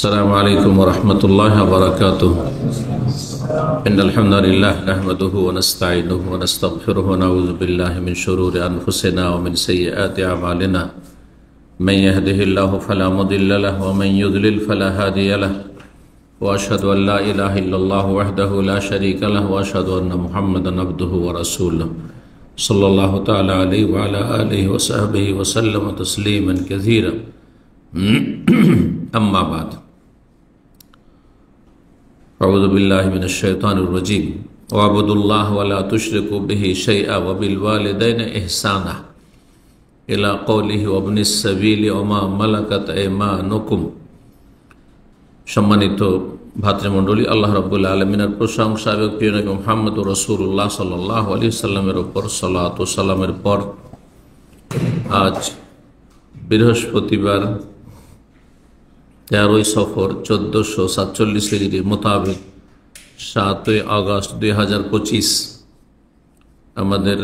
السلام عليكم ورحمة الله وبركاته. إن الحمد لله نحمده ونستعينه ونستغفره ونعوذ بالله من شرور أنفسنا ومن سيئات أعمالنا. من يهده الله فلا مضل له ومن يضلل فلا هادي له. وأشهد أن لا إله إلا الله وحده لا شريك له وأشهد أن محمدا عبده ورسوله صلى الله تعالى عليه وعلى آله وصحبه وسلم تسليما كثيرا. أما بعد، أعوذ بالله من الشيطان الرجيم. واعبدوا الله ولا تشركوا به شيئا وبالوالدين إحسانا إلى قوله وابن السبيل وما ملكت أيمانكم। সম্মানিত ভাতৃমণ্ডলী, আল্লাহ রাব্বুল আলামিনের প্রশংসা এবং প্রিয় নবী মুহাম্মদ রাসূলুল্লাহ সাল্লাল্লাহু আলাইহি সাল্লামের উপর সালাত ও সালামের পর আজ বৃহস্পতিবার 13 সফর 1447 হিজরি মোতাবেক 7 আগস্ট 2025 আমাদের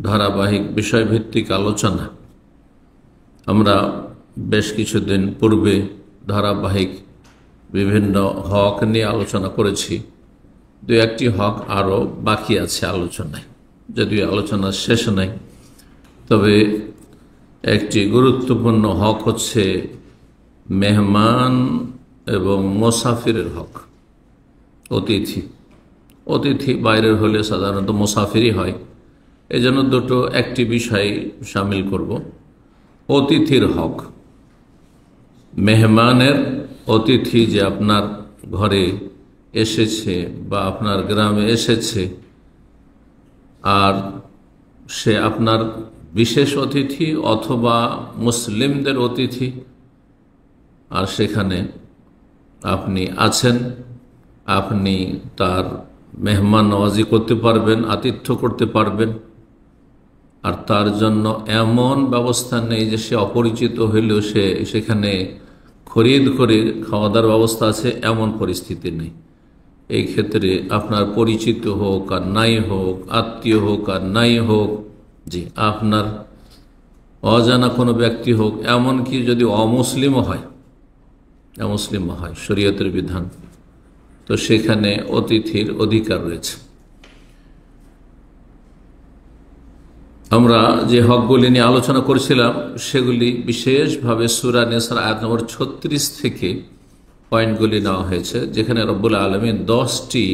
ধারাবাহিক বিষয়ভিত্তিক আলোচনা। আমরা বেশ কিছুদিন পূর্বে ধারাবাহিক বিভিন্ন হক নিয়ে আলোচনা করেছি। দু একটি হক আরও বাকি আছে আলোচনায়, যদিও আলোচনা শেষ নাই। তবে একটি গুরুত্বপূর্ণ হক হচ্ছে মেহমান এবং মুসাফিরের হক। অতিথি বাইরের হলে সাধারণত মুসাফিরই হয়, এজন্য একটি বিষয় শামিল করব। অতিথির হক, মেহমানের, অতিথি যে আপনার ঘরে এসেছে বা আপনার গ্রামে এসেছে আর সে আপনার বিশেষ অতিথি অথবা মুসলিমদের অতিথি, আর সেখানে আপনি আছেন, আপনি তার মেহমান নওয়াজি করতে পারবেন, আতিথ্য করতে পারবেন, আর তার জন্য এমন ব্যবস্থা নেই যে সে অপরিচিত হইলেও সে সেখানে খরিদ করে খাওয়া দাওয়ার ব্যবস্থা আছে, এমন পরিস্থিতি নেই। এই ক্ষেত্রে আপনার পরিচিত হোক আর নাই হোক, আত্মীয় হোক আর নাই হোক, জি আপনার অজানা কোনো ব্যক্তি হোক, এমনকি যদি অমুসলিমও হয় শরীয়তের বিধান, তো সেখানে অতিথির অধিকার রয়েছে। আমরা যে হকগুলি নিয়ে আলোচনা করেছিলাম সেগুলি বিশেষভাবে সূরা নিসার আয়াত নম্বর 36 থেকে পয়েন্টগুলি নেওয়া হয়েছে, যেখানে রব্বুল আলামিন 10টি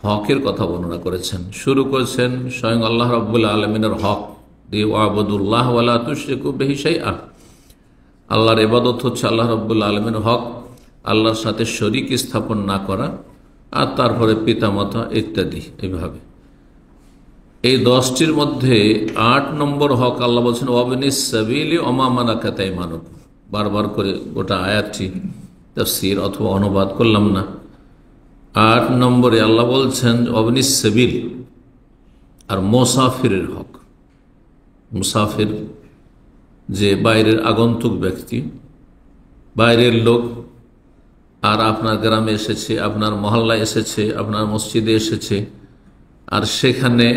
হকের কথা বর্ণনা করেছেন। শুরু করেছেন স্বয়ং আল্লাহ রব্বুল আলামিনের হক দিয়ে, ওয়াবুদুল্লাহ ওয়ালা তুশরিকু বিহি শাইআ। আল্লাহর ইবাদত হচ্ছে আল্লাহ রব্বুল আলামিনের হক, আল্লাহর সাথে শরীক স্থাপন না করা, আর তারপরে পিতামাতা ইত্যাদি। এইভাবে এই 10টির মধ্যে 8 নম্বর হক আল্লাহ বলছেন ওয়াবনিস সাবিলি ওমা মালাকাত আইমানুকুম। বারবার করে গোটা আয়াতটি তাফসীর অথবা অনুবাদ করলাম না। 8 নম্বরে আল্লাহ বলছেন ওয়াবনিস সাবিল, আর মুসাফিরের হক। মুসাফির যে বাইরের আগন্তুক ব্যক্তি, বাইরের লোক, আর আপনার গ্রামে এসেছে, আপনার মহল্লায় এসেছে, আপনার মসজিদে এসেছে, আর সেখানে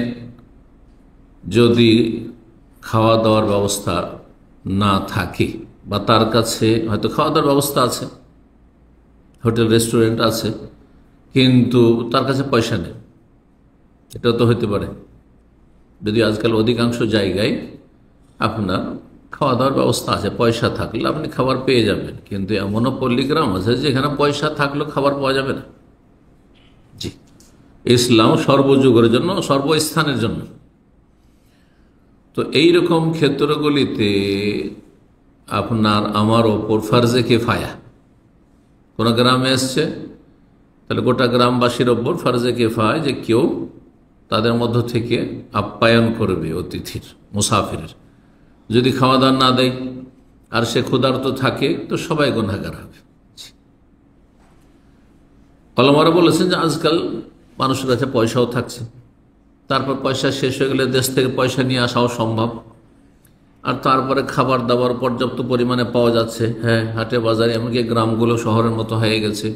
যদি খাওয়া দাওয়ার ব্যবস্থা না থাকে বা তার কাছে হয়তো খাওয়া দাওয়ার ব্যবস্থা আছে, হোটেল রেস্টুরেন্ট আছে, কিন্তু তার কাছে পয়সা নেই, এটা তো হতে পারে। যদি আজকাল অধিকাংশ জায়গায় আপনার খাওয়া দাওয়ার ব্যবস্থা আছে, পয়সা থাকলে আপনি খাবার পেয়ে যাবেন, কিন্তু এমনও পল্লীগ্রাম আছে যেখানে পয়সা থাকলেও খাবার পাওয়া যাবে না। জি, ইসলাম সর্বযুগের জন্য, সর্বস্থানের জন্য। তো এইরকম ক্ষেত্রগুলিতে আপনার আমার ওপর ফরজে কিফায়া, কোনো গ্রামে এসছে তাহলে গোটা গ্রামবাসীর ওপর ফরজে কিফায়া যে কেউ তাদের মধ্য থেকে আপ্যায়ন করবে অতিথির, মুসাফিরের। যদি খাওয়া দাওয়া না দেয় আর সে ক্ষুধার্ত থাকে তো সবাই গুনাহগার হবে। ওলামারা বলেছেন যে আজকাল মানুষের কাছে পয়সাও থাকছে, তারপর পয়সা শেষ হয়ে গেলে দেশ থেকে পয়সা নিয়ে আসাও সম্ভব, আর তারপরে খাবার দাবার পর্যাপ্ত পরিমাণে পাওয়া যাচ্ছে, হ্যাঁ হাটে বাজারে, এমনকি গ্রামগুলো শহরের মতো হয়ে গেছে।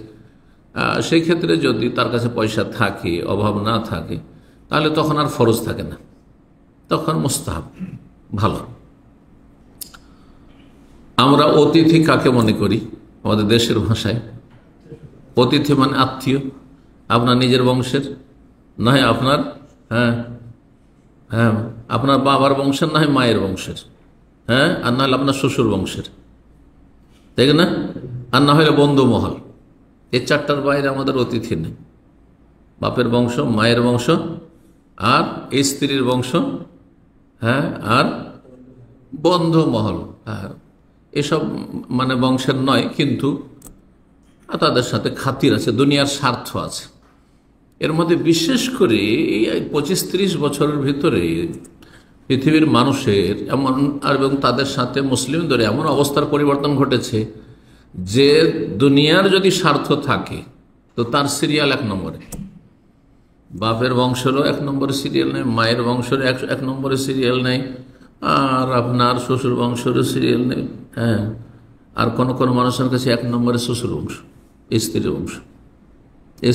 সেই ক্ষেত্রে যদি তার কাছে পয়সা থাকে, অভাব না থাকে, তাহলে তখন আর ফরজ থাকে না, তখন মুস্তাহাব, ভালো। আমরা অতিথি কাকে মনে করি? আমাদের দেশের ভাষায় অতিথি মানে আত্মীয়, আপনার নিজের বংশের, নয় আপনার, হ্যাঁ হ্যাঁ, আপনার বাবার বংশের, না হয় মায়ের বংশের, হ্যাঁ, আর না হলে আপনার শ্বশুর বংশের, তাই না? আর না হলে বন্ধু মহল। এই চারটার বাইরে আমাদের অতিথি নেই। বাপের বংশ, মায়ের বংশ, আর স্ত্রীর বংশ, হ্যাঁ, আর বন্ধু মহল। হ্যাঁ, এসব মানে বংশের নয়, কিন্তু তাদের সাথে খাতির আছে, দুনিয়ার স্বার্থ আছে। এর মধ্যে বিশেষ করে এই 25-30 বছরের ভিতরে পৃথিবীর মানুষের এমন, এবং তাদের সাথে মুসলিমদের এমন অবস্থার পরিবর্তন ঘটেছে যে দুনিয়ার যদি স্বার্থ থাকে তো তার সিরিয়াল 1 নম্বরে, বাপের বংশেরও 1 নম্বরে সিরিয়াল নেই, মায়ের বংশের 1 নম্বরে সিরিয়াল নেই, আর আপনার শ্বশুর বংশেরও সিরিয়াল নেই। হ্যাঁ, আর কোনো মানুষের কাছে 1 নম্বরে শ্বশুর বংশ,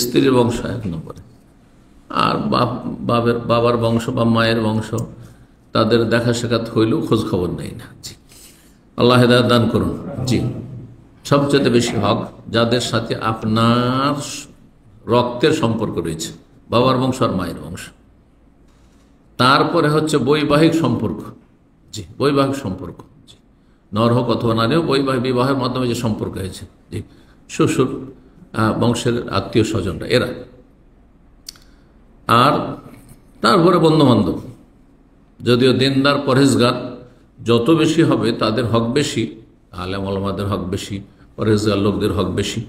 স্ত্রীর বংশ 1 নম্বরে, আর বাবার বংশ বা মায়ের বংশ তাদের দেখা সাক্ষাৎ হইলেও খোঁজ খবর নেই না। জি, আল্লাহ হেদায়েত দান করুন। জি, সবচেয়ে বেশি হক যাদের সাথে আপনার রক্তের সম্পর্ক রয়েছে, বাবার বংশ আর মায়ের বংশ। তারপরে হচ্ছে বৈবাহিক সম্পর্ক। জি, বৈবাহিক সম্পর্ক, জি, নর হোক অথবা নারী হোক, বৈবাহিক বিবাহের মাধ্যমে যে সম্পর্ক হয়েছে, জি, শ্বশুর বংশের আত্মীয় স্বজনরা এরা। আর তারপরে বন্ধু বান্ধব, যদিও দিনদার পরহেজগার যত বেশি হবে তাদের হক বেশি, আলেম ওলামাদের হক বেশি, পরহেজগার লোকদের হক বেশি,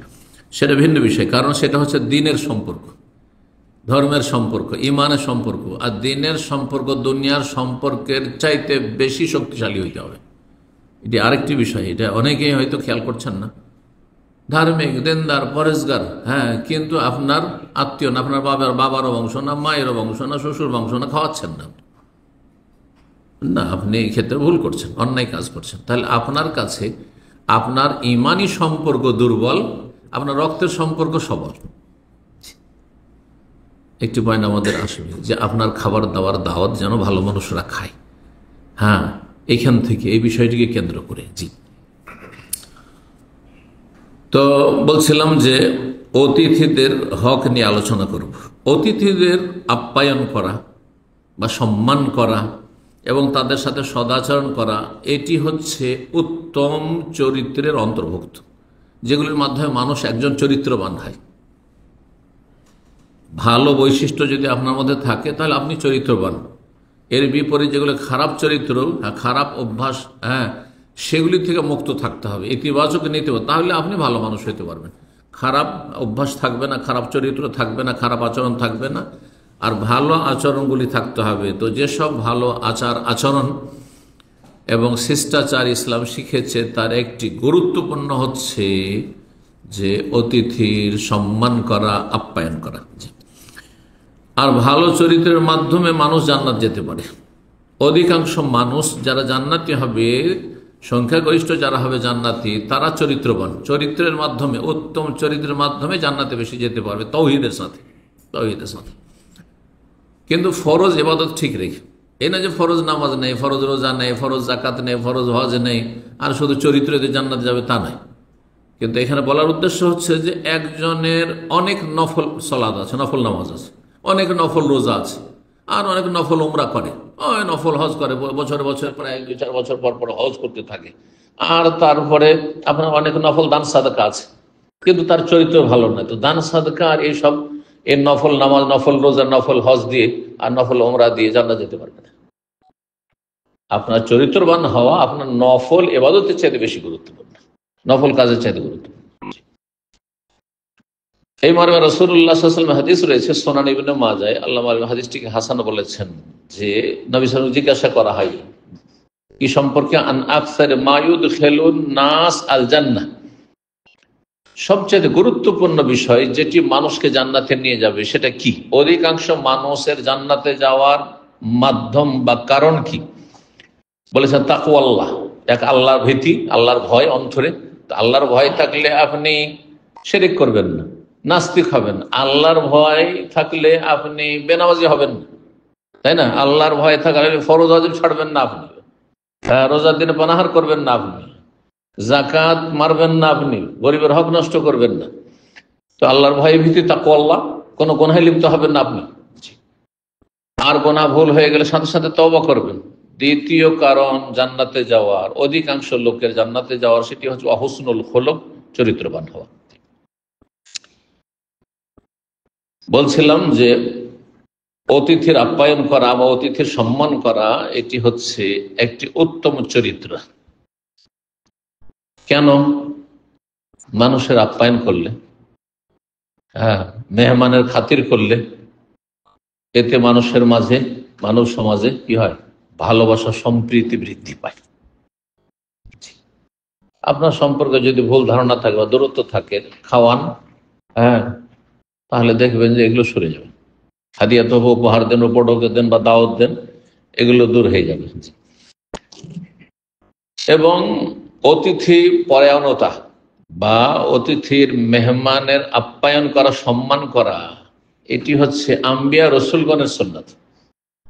সেটা ভিন্ন বিষয়। কারণ সেটা হচ্ছে দিনের সম্পর্ক, ধর্মের সম্পর্ক, ইমানের সম্পর্ক। আর দিনের সম্পর্ক দুনিয়ার সম্পর্কের চাইতে বেশি শক্তিশালী হইতে হবে। এটি আরেকটি বিষয়, এটা অনেকেই হয়তো খেয়াল করছেন না। ধার্মিক, দিনদার, পরেশগার, হ্যাঁ, কিন্তু আপনার আত্মীয় না, আপনার বাবারও বংশ না, মায়েরও বংশ না, শ্বশুর বংশ না, খাওয়াচ্ছেন না, না, আপনি এই ক্ষেত্রে ভুল করছেন, অন্যায় কাজ করছেন। তাহলে আপনার কাছে আপনার ইমানি সম্পর্ক দুর্বল, আপনার রক্তের সম্পর্ক সবল। একটি পয়েন্ট আমাদের আসবে যে আপনার খাবার দাবার দাওয়াত যেন ভালো মানুষরা খায়। হ্যাঁ, এইখান থেকে এই বিষয়টিকে কেন্দ্র করে। জি, তো বলছিলাম যে অতিথিদের হক নিয়ে আলোচনা করব। অতিথিদের আপ্যায়ন করা বা সম্মান করা এবং তাদের সাথে সদাচরণ করা, এটি হচ্ছে উত্তম চরিত্রের অন্তর্ভুক্ত, যেগুলির মাধ্যমে মানুষ একজন চরিত্রবান হয়। ভালো বৈশিষ্ট্য যদি আপনার মধ্যে থাকে তাহলে আপনি চরিত্রবান। এর বিপরীত যেগুলো খারাপ চরিত্র, খারাপ অভ্যাস, হ্যাঁ, সেগুলি থেকে মুক্ত থাকতে হবে, ইতিবাচক নিতে হবে, তাহলে আপনি ভালো মানুষ হতে পারবেন। খারাপ অভ্যাস থাকবে না, খারাপ চরিত্র থাকবে না, খারাপ আচরণ থাকবে না, আর ভালো আচরণগুলি থাকতে হবে। তো যেসব ভালো আচরণ এবং শিষ্টাচার ইসলাম শিখেছে তার একটি গুরুত্বপূর্ণ হচ্ছে যে অতিথির সম্মান করা, আপ্যায়ন করা। আর ভালো চরিত্রের মাধ্যমে মানুষ জান্নাত যেতে পারে। অধিকাংশ মানুষ যারা জান্নাতি হবে, সংখ্যাগরিষ্ঠ যারা হবে জান্নাতি, তারা চরিত্রবান, চরিত্রের মাধ্যমে, উত্তম চরিত্রের মাধ্যমে জান্নাতে বেশি যেতে পারবে, তাওহীদের সাথে। কিন্তু ফরজ ইবাদত ঠিক রেখে, এই না যে ফরজ নামাজ নেই, ফরজ রোজা নেই, ফরজ জাকাত নেই, ফরজ হজ নেই, আর শুধু চরিত্রতে জান্নাত যাবে তা নয়। কিন্তু এখানে বলার উদ্দেশ্য হচ্ছে যে একজনের অনেক নফল সালাত আছে, নফল নামাজ আছে, অনেক নফল রোজা আছে, আর অনেক নফল উমরা করে, নফল হজ করে, বছর প্রায় 2-4 বছর পর পর হজ করতে থাকে, আর তারপরে আপনার অনেক নফল দান সাদকা আছে, কিন্তু তার চরিত্র ভালো নয়। তো দান সাদকা আর এইসব, এই নফল নামাজ, নফল রোজা, নফল হজ দিয়ে আর নফল উমরা দিয়ে জান্নাত যেতে পারবে না। আপনার চরিত্রবান হওয়া আপনার নফল ইবাদতের চাইতে বেশি গুরুত্বপূর্ণ, নফল কাজের চাইতে গুরুত্বপূর্ণ। এই মর্মে রাসূলুল্লাহ সাল্লাল্লাহু আলাইহি ওয়াসাল্লাম হাদিস রয়েছে সুনান ইবনে মাজাহ, আল্লামা হাদিসটিকে হাসান বলেছেন, যে নবী সাল্লাল্লাহু আলাইহি ওয়াসাল্লাম জিজ্ঞাসা করা হয় কি সম্পর্কে, আন আকসার মা ইউদখিলুন নাস আল জান্নাহ, সবচেয়ে গুরুত্বপূর্ণ বিষয় যেটি মানুষকে জান্নাতে নিয়ে যাবে সেটা কি? অধিকাংশ মানুষের জান্নাতে যাওয়ার মাধ্যম বা কারণ কি? বলেছেন তাকওয়াল্লাহ, এক আল্লাহর ভীতি, আল্লাহর ভয় অন্তরে। আল্লাহর ভয় থাকলে আপনি শিরক করবেন না, নাস্তিক হবেন। আল্লাহর ভয় থাকলে আপনি বেনামাজি হবেন না, তাই না? আল্লাহর ভয় থাকলে ফরজ ওয়াজিব ছাড়বেন না আপনি, রোজার দিনে পানাহার করবেন না আপনি, জাকাত মারবেন না, আপনি গরিবের হক নষ্ট করবেন না, তো আল্লাহর ভয়ে ভীতি তাকওয়াল্লাহ, কোনো গুনাহে লিপ্ত হবেন না আপনি। আর গোনা ভুল হয়ে গেলে সাথে সাথে তওবা করবেন। দ্বিতীয় কারণ জান্নাতে যাওয়ার, অধিকাংশ লোকের জান্নাতে যাওয়ার, সেটি হচ্ছে হুসনুল খুলুক, চরিত্রবান হওয়া। বলছিলাম যে অতিথির আপ্যায়ন করা বা অতিথির সম্মান করা এটি হচ্ছে একটি উত্তম চরিত্র। কেন? মানুষের আপ্যায়ন করলে, মেহমানের খাতির করলে, এতে মানুষের মাঝে, মানব সমাজে কি হয়? ভালোবাসা, সম্প্রীতি বৃদ্ধি পায়। আপনার সম্পর্কে যদি ভুল ধারণা থাকে বা দূরত্ব থাকে, খাওয়ান, তাহলে দেখবেন যে এগুলো সরে যাবে। হাদিয়া তো উপহার দেন, উপঢৌকন দেন বা দাওয়াত দেন, এগুলো দূর হয়ে যাবে। এবং অতিথি পরায়ণতা বা অতিথির মেহমানের আপ্যায়ন করা, সম্মান করা, এটি হচ্ছে আম্বিয়া রসুলগণের সুন্নাত।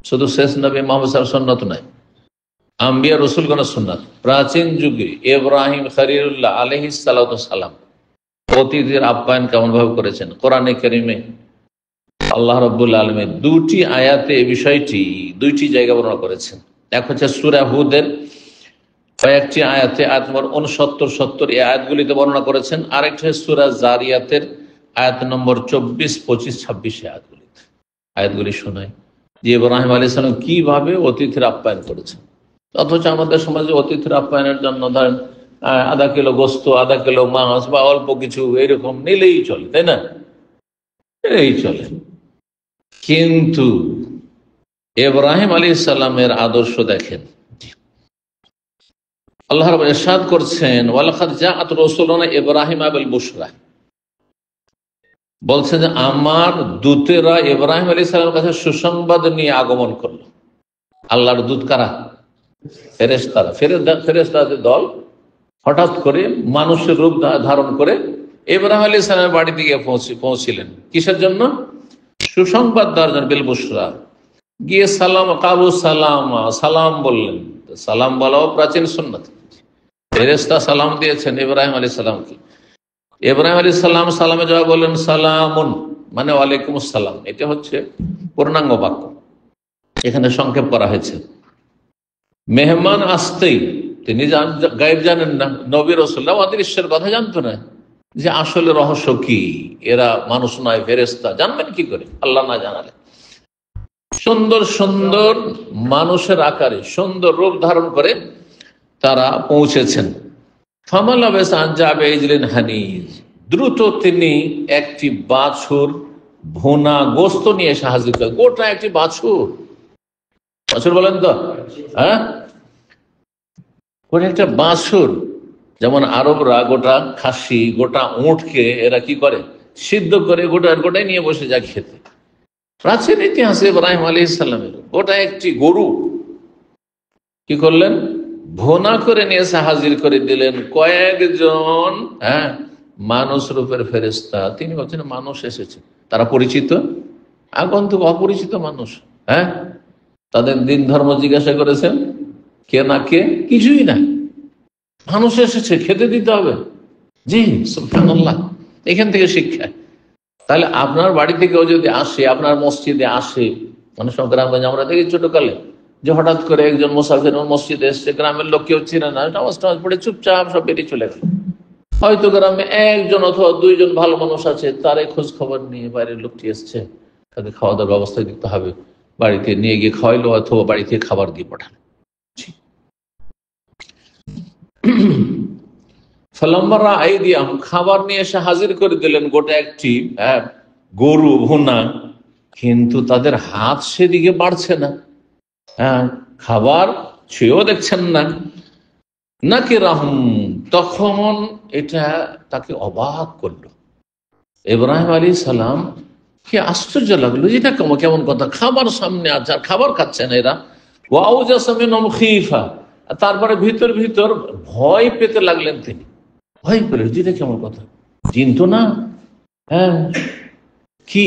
শুধু শেষ নবী মুহাম্মদ সাল্লাল্লাহু আলাইহি ওয়াসাল্লাম সুন্নাত নয়, আম্বিয়া রসুলগণের সুন্নাত। প্রাচীন যুগে ইব্রাহিম খলিলুল্লাহ আলাইহিস সালাতু সালাম অতিথির আপ্যায়ন কেমন ভাবে করেছেন। কোরআনে কারিমে আল্লাহ রাব্বুল আলামিন দুটি আয়াতে এই বিষয়টি দুইটি জায়গা বর্ণনা করেছেন। এক হচ্ছে সূরা হুদের কয়েকটি আয়াতে, আয়াত নম্বর 69, 70 এই আয়াতগুলিতে বর্ণনা করেছেন। আরেকটি হচ্ছে সূরা জারিয়াতের আয়াত নম্বর 24, 25, 26 আয়াতগুলি শোনায় যে ইব্রাহিম আলাইহিস সালাম কিভাবে অতিথির আপ্যায়ন করেছেন। অথচ আমাদের সমাজে অতিথির আপ্যায়নের জন্য ধরেন আধা কিলো গোস্ত, আধা কিলো মাছ বা অল্প কিছু এরকম নিলেই চলে, তাই না? এই চলে। কিন্তু ইব্রাহিম আলাইহিস সালামের আদর্শ দেখেন, আল্লাহ রাব্বুল ইরশাদ করছেন, ওয়ালাকাদ জাআত রাসূলুনা ইব্রাহিম বিল বুশরা, বলছেন যে আমার দূতেরা ইব্রাহিম আলাইহিস সালামের কাছে সুসংবাদ নিয়ে আগমন করলো। আল্লাহর দূত কারা? ফেরেশতারা। ফেরেশতাদের দল হঠাৎ করে মানুষের রূপ ধারণ করে ইব্রাহিম আলাইহিস সালামের বাড়িতে গিয়ে পৌঁছিলেন। কিসের জন্য? সুসংবাদ দেওয়ার জন্য। বিল বুশরা গিয়ে সালাম কাবু সালাম, সালাম বললেন। সালাম বলাও প্রাচীন সুন্নাত। ফেরেশতা সালাম দিয়েছেন ইব্রাহিম আলাইহিস সালামকে। ইব্রাহিম আলাইহিস সালাম সালামে জবাব বললেন সালামুন, মানে ওয়ালাইকুম আসসালাম। এটা হচ্ছে পূর্ণাঙ্গ বাক্য, এখানে সংক্ষেপ করা হয়েছে। মেহমান আসতেই তিনি গায়েব জানেন না, নবী রাসূলুল্লাহ অদৃশ্যের কথা জানতো না যে আসলে রহস্য কি, এরা মানুষ নয় ফেরেশতা, জানবেন কি করে আল্লাহ না জানালে। সুন্দর সুন্দর মানুষের আকারে সুন্দর রূপ ধারণ করে তারা পৌঁছেছেন। দ্রুত তিনি একটি বাছুর ভুনা গোস্ত নিয়ে এসে হাজির করেন। গোটা একটি বাছুর, বাছুর বলেন তো, গোটা একটা বাছুর। যেমন আরবরা গোটা খাসি, গোটা উটকে এরা কি করে, সিদ্ধ করে গোটাই নিয়ে বসে যায় খেতে। প্রাচীন ইতিহাসে ইব্রাহিম আলাইহিস সালামের গোটা একটি গরু কি করলেন, ভুনা করে নিয়ে এসে হাজির করে দিলেন। কয়েকজন মানুষ রূপের ফেরেশতা, তিনি বলছেন মানুষ এসেছে। তারা পরিচিত, আগন্তুক অপরিচিত মানুষ। তাদের দিন ধর্ম জিজ্ঞাসা করেছেন, কে না কে, কিছুই না, মানুষ এসেছে, খেতে দিতে হবে। জি সুবহানাল্লাহ। এখান থেকে শিক্ষা। তাহলে আপনার বাড়ি থেকেও যদি আসে, আপনার মসজিদে আসে, মানে সব গ্রামগঞ্জে আমরা দেখি ছোটকালে যে হঠাৎ করে একজন মুসাফির মসজিদে এসছে, গ্রামের লোক কেউ ছিল না, নামাজ পড়ে চুপচাপ সব বেরিয়ে চলে গেল। হয়তো গ্রামে একজন অথবা দুইজন ভালো মানুষ আছে, তারাই খোঁজ খবর নিয়ে বাইরের লোকটি এসছে, তাকে খাওয়া দাওয়ার ব্যবস্থা দিতে হবে, বাড়িতে নিয়ে গিয়ে খাওয়াইলো অথবা বাড়ি থেকে খাবার দিয়ে পাঠালো। ফলাম্মারা আইদিয়াহুম, খাবার নিয়ে এসে হাজির করে দিলেন গোটা একটি গরু ভুনা, কিন্তু তাদের হাত সেদিকে বাড়ছে না, খাবার ছুঁয়েও দেখছেন না। নাকি রাহম, তখন এটা তাকে অবাক করলো। ইব্রাহিম আলাইহিস সালাম কি আশ্চর্য লাগলো, এটা কেমন কথা, খাবার সামনে আছে আর খাবার খাচ্ছেন এরা। ওয়াউজাসা মিনহুম খিফা, তারপরে ভিতর ভিতর ভয় পেতে লাগলেন তিনি। ভয় পেলে, এটা কেমন কথা, জিন তো না, কি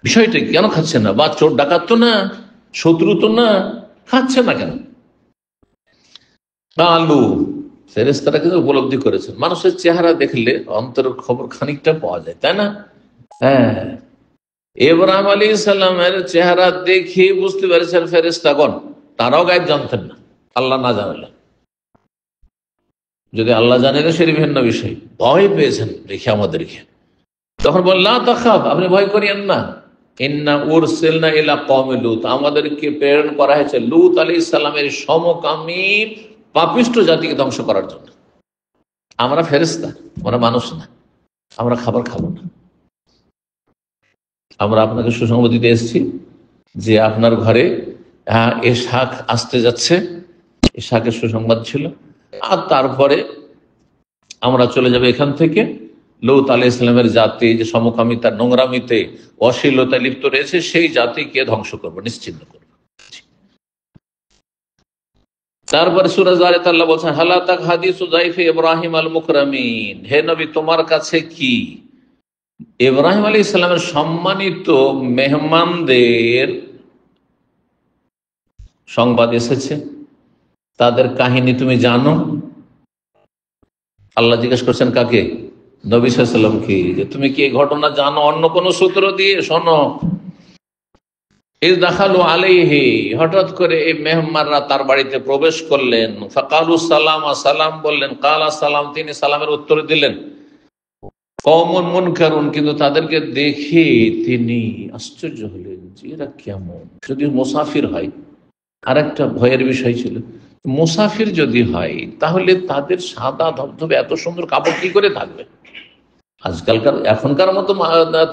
বিষয়টা, কেন খাচ্ছে না, বা চোর ডাকাত তো না, শত্রু তো না, খাচ্ছে না কেন? আলু ফেরেশতারা কিন্তু উপলব্ধি করেছেন। মানুষের চেহারা দেখলে অন্তরের খবর খানিকটা পাওয়া যায়, তাই না? হ্যাঁ, ইব্রাহিম আলাইহিস সালামের চেহারা দেখে বুঝতে পেরেছেন ফেরেশতাগণ, তারাও গায়েব জানতেন না আল্লাহ না জানালেন। যদি আল্লাহ জানেন সেটি ভিন্ন বিষয়। ভয় পেয়েছেন দেখে আমাদেরকে, তখন বললেন লা তাখাফ, আপনি ভয় করিয়েন না, ইন্না উরসিলনা ইলা কওমি লূত, আমাদেরকে প্রেরণ করা হয়েছে লূত আলাইহিস সালামের সমকামী পাপিষ্ঠ জাতিকে ধ্বংস করার জন্য। আমরা ফেরেশতা, আমরা মানুষ না, আমরা খাবার খাবো না। আমরা আপনাকে সুসংবাদ দিতে এসেছি যে আপনার ঘরে এ শাক আসতে যাচ্ছে, এ শাকের সুসংবাদ ছিল। আর তারপরে আমরা চলে যাবো এখান থেকে। লূত আলাইহিস সালামের জাতি যে সমকামিতা, নোংরামিতে, অশ্লীলতায় লিপ্ত রয়েছে, সেই জাতিকে ধ্বংস করবো, নিশ্চিন্ন করবো। তারপরে সূরা যারিয়াত আল্লাহ বলছেন হালা তাক হাদিসু যায়ফি ইব্রাহিম আল মুকরামিন, হে নবী তোমার কাছে কি ইব্রাহিম আলাইহিস সালামের সম্মানিত মেহমানদের সংবাদ এসেছে, তাদের কাহিনী তুমি জানো? আল্লাহ জিজ্ঞেস করছেন কাকে? নবী সাল্লাল্লাহু আলাইহি ওয়াসাল্লামকে, যে তুমি কি এই ঘটনা জানো অন্য কোন সূত্র দিয়ে? শোনো, ইয দাখালু আলাইহি, হঠাৎ করে এই মেহমানরা তার বাড়িতে প্রবেশ করলেন। ফাকালু সালামা, সালাম বললেন। কালা সালাম, তিনি সালামের উত্তর দিলেন। কওমুন মুনকারুন, কিন্তু তাদেরকে দেখে তিনি আশ্চর্য হলেন যে এরা কেমন। যদি মুসাফির হয়, আর একটা ভয়ের বিষয় ছিল, মুসাফির যদি হয় তাহলে তাদের সাদা ধবধবে এত সুন্দর কাপড় কি করে থাকবে? আজকালকার এখনকার মতো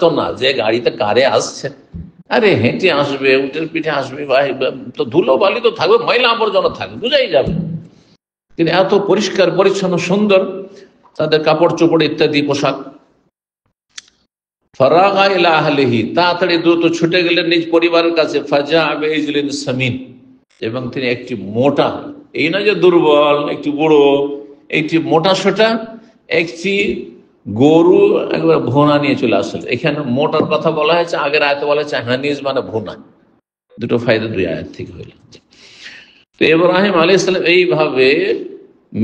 তো না যে গাড়িতে কারে আসছে, আরে হেঁটে আসবে, উটের পিঠে আসবে, তো ধুলো বালি তো থাকবে, ময়লা আবর্জনা থাকবে, বুঝাই যাবে। কিন্তু এত পরিষ্কার পরিচ্ছন্ন সুন্দর তাদের কাপড় চোপড় ইত্যাদি পোশাক। ফারাগা ইলা আহলিহি, তাড়াতাড়ি দ্রুত ছুটে গেলেন নিজ পরিবারের কাছে। ফাজা বিইজলিন সামিন, এবং তিনি একটি মোটা, এই না যে দুর্বল, একটি বুড়ো, একটি মোটা সোটা একটি গরু একবার ভুনা নিয়ে চলে আসলে। এখানে মোটার কথা বলা হয়েছে, আগের আয়াতে বলা হয়েছে হানিজ মানে ভুনা। দুটো ফায়দা দুই আয়াত থেকে হইল। তো ইব্রাহিম আলাইহিস সালাম এইভাবে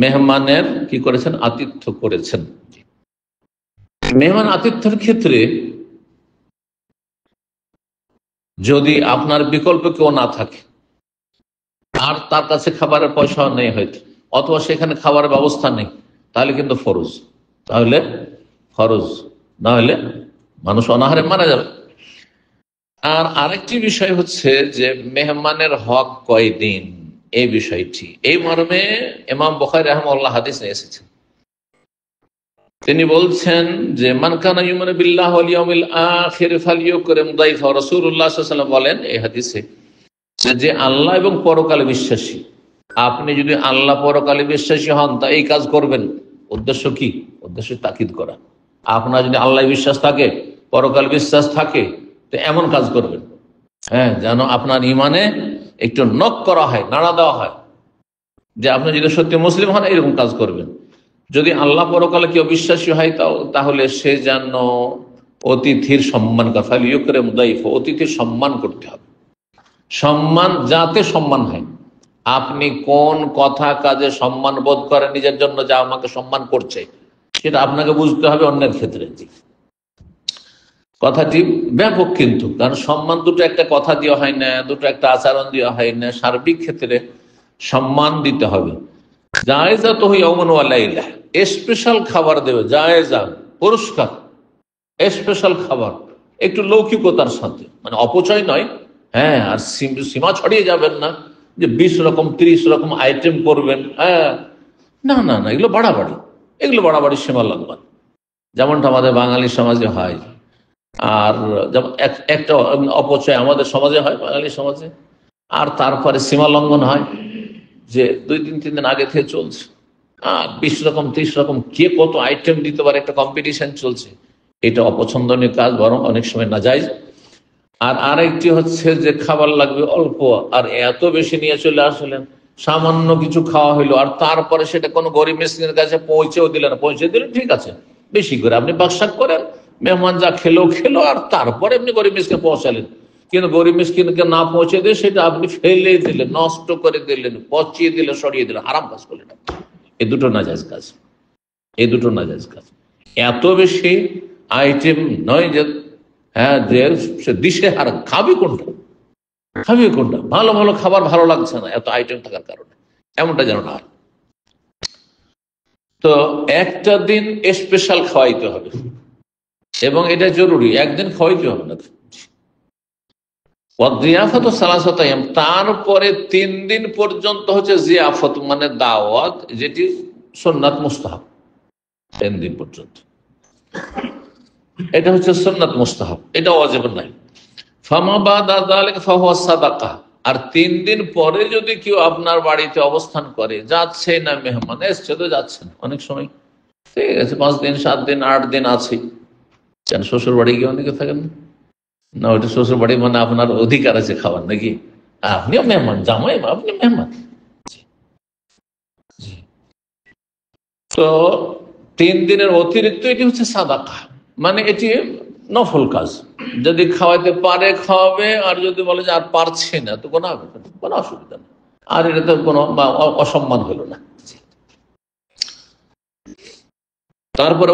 মেহমানের কি করেছেন? আতিথ্য করেছেন। মেহমান আতিথ্যের ক্ষেত্রে যদি আপনার বিকল্প কেউ না থাকে আর তার কাছে খাবারের পয়সা নেই হয়তো, অথবা সেখানে খাবারের ব্যবস্থা নেই, তাহলে কিন্তু ফরজ, তাহলে ফরজ, না হলে মানুষ অনাহারে মারা যাবে। আর আরেকটি বিষয় হচ্ছে যে মেহমানের হক কয়দিন, এই বিষয়টি এই মর্মে ইমাম বুখারী রাহিমাহুল্লাহ হাদিস নিয়ে এসেছেন। তিনি বলছেন যে মান কানা ইউমিনু বিল্লাহি ওয়াল ইয়াউমিল আখির ফালইউকরিম দাইফা। রাসূলুল্লাহ সাল্লাল্লাহু আলাইহি ওয়াসাল্লাম বলেন এই হাদিসে যে আল্লাহ এবং পরকালে বিশ্বাসী, আপনি যদি আল্লাহ পরকালে বিশ্বাসী হন তা এই কাজ করবেন। উদ্দেশ্য কি? উদ্দেশ্য তাকিদ করা। আপনার যদি আল্লাহ বিশ্বাস থাকে, পরকাল বিশ্বাস থাকে, তো এমন কাজ করবেন, হ্যাঁ, যেন আপনার ইমানে একটু নক করা হয়, নাড়া দেওয়া হয়, যে আপনি যদি সত্যি মুসলিম হন এরকম কাজ করবেন। যদি আল্লাহ পরকালে কেউ বিশ্বাসী হয় তাহলে সে যেন অতিথির সম্মান করে, ফালইউকরিম দাইফা, অতিথির সম্মান করতে হবে। সম্মান যাতে সম্মান হয়। আপনি কোন কথা কাজে সম্মান বোধ করেন নিজের জন্য, যা আমাকে সম্মান করছে, সেটা আপনাকে বুঝতে হবে অন্যের ক্ষেত্রে। কথাটি ব্যাপক কিন্তু, কারণ সম্মান দুটো একটা কথা দেওয়া হয় না, দুটো একটা আচরণ দেওয়া হয় না, সার্বিক ক্ষেত্রে সম্মান দিতে হবে। জায়েজা তো ইয়াউমান ওয়া লাইলা, স্পেশাল খাবার দেবে, জায়েজা পুরস্কার, স্পেশাল খাবার, একটু লৌকিকতার সাথে, মানে অপচয় নয়। হ্যাঁ, আর সীমা ছড়িয়ে যাবেন না যে 20 রকম 30 রকম আইটেম করবেন। হ্যাঁ, না না না, এগুলো বাড়াবাড়ি, এগুলো বাড়াবাড়ি, সীমা লঙ্ঘন, যেমনটা আমাদের বাঙালি সমাজে হয়। আর যেমন একটা অপচয় আমাদের সমাজে হয়, বাঙালি সমাজে, আর তারপরে সীমা লঙ্ঘন হয় যে 2-3 দিন আগে থেকে চলছে, 20 রকম 30 রকম কে কত আইটেম দিতে পারে, একটা কম্পিটিশন চলছে। এটা অপছন্দনীয় কাজ, বরং অনেক সময় নাজায়েজ। আর আরেকটি হচ্ছে যে খাবার লাগবে অল্প, আর এত বেশি নিয়ে চলে আসলেন, সামান্য কিছু খাওয়া হইলো, আর তারপরে সেটা কোনো গরিব মিসকিনের কাছে পৌঁছেও দিলেন। পৌঁছে দিলেন ঠিক আছে, বেশি করে আপনি বাকশাক করেন, মেহমান যা খেলো খেলো, আর তারপরে আপনি গরিব মিসকিনে পৌঁছালেন। কিন্তু গরিব মিসকিনকে না পৌঁছে দিয়ে সেটা আপনি ফেলে দিলেন, নষ্ট করে দিলেন, পচিয়ে দিলেন, সরিয়ে দিলেন, হারাম কাজ করলেন। এই দুটো নাজায়েজ কাজ, এই দুটো নাজায়েজ কাজ। এত বেশি আইটেম নয় যে হ্যাঁ যে সে দিশে হার খাবি কোনটা, খাবি কোনটা, ভালো ভালো খাবার ভালো লাগছে না এত আইটেম থাকার কারণে, এমনটা যেন না হয়। তো একটা দিন স্পেশাল খাওয়াইতে হবে এবং এটা জরুরি, একদিন খাওয়াইতে হবে না। জিয়াফত সালাসাত আইয়াম, তারপরে 3 দিন পর্যন্ত হচ্ছে জিয়াফত মানে দাওয়াত, যেটি সুন্নাত মুস্তাহাব। 3 দিন পর্যন্ত এটা হচ্ছে সুন্নাত মুস্তাহাব, এটা ওয়াজিব নাই। ফামা বাদা যালিকা ফাহুয়া সাদাকা। আর 3 দিন পরে যদি কেউ আপনার বাড়িতে অবস্থান করে, যাচ্ছে না মেহমান, এসছে তো যাচ্ছেন, অনেক সময় ঠিক আছে 5 দিন 7 দিন 8 দিন আছে, কেন শ্বশুর বাড়ি গিয়ে অনেকে থাকেন না, না ওইটা শ্বশুর বাড়ি মানে আপনার অধিকার আছে খাবার নাকি, আপনিও মেহমান, জামাই আপনি মেহমান। তো 3 দিনের অতিরিক্ত এটি হচ্ছে সাদাকা, মানে এটি নফল কাজ। যদি খাওয়াইতে পারে খাওয়াবে, আর যদি বলে যে আর পারছে না তো কোনো অসুবিধা নেই, আর এটা তো কোনো অসম্মান হলো না। তারপরে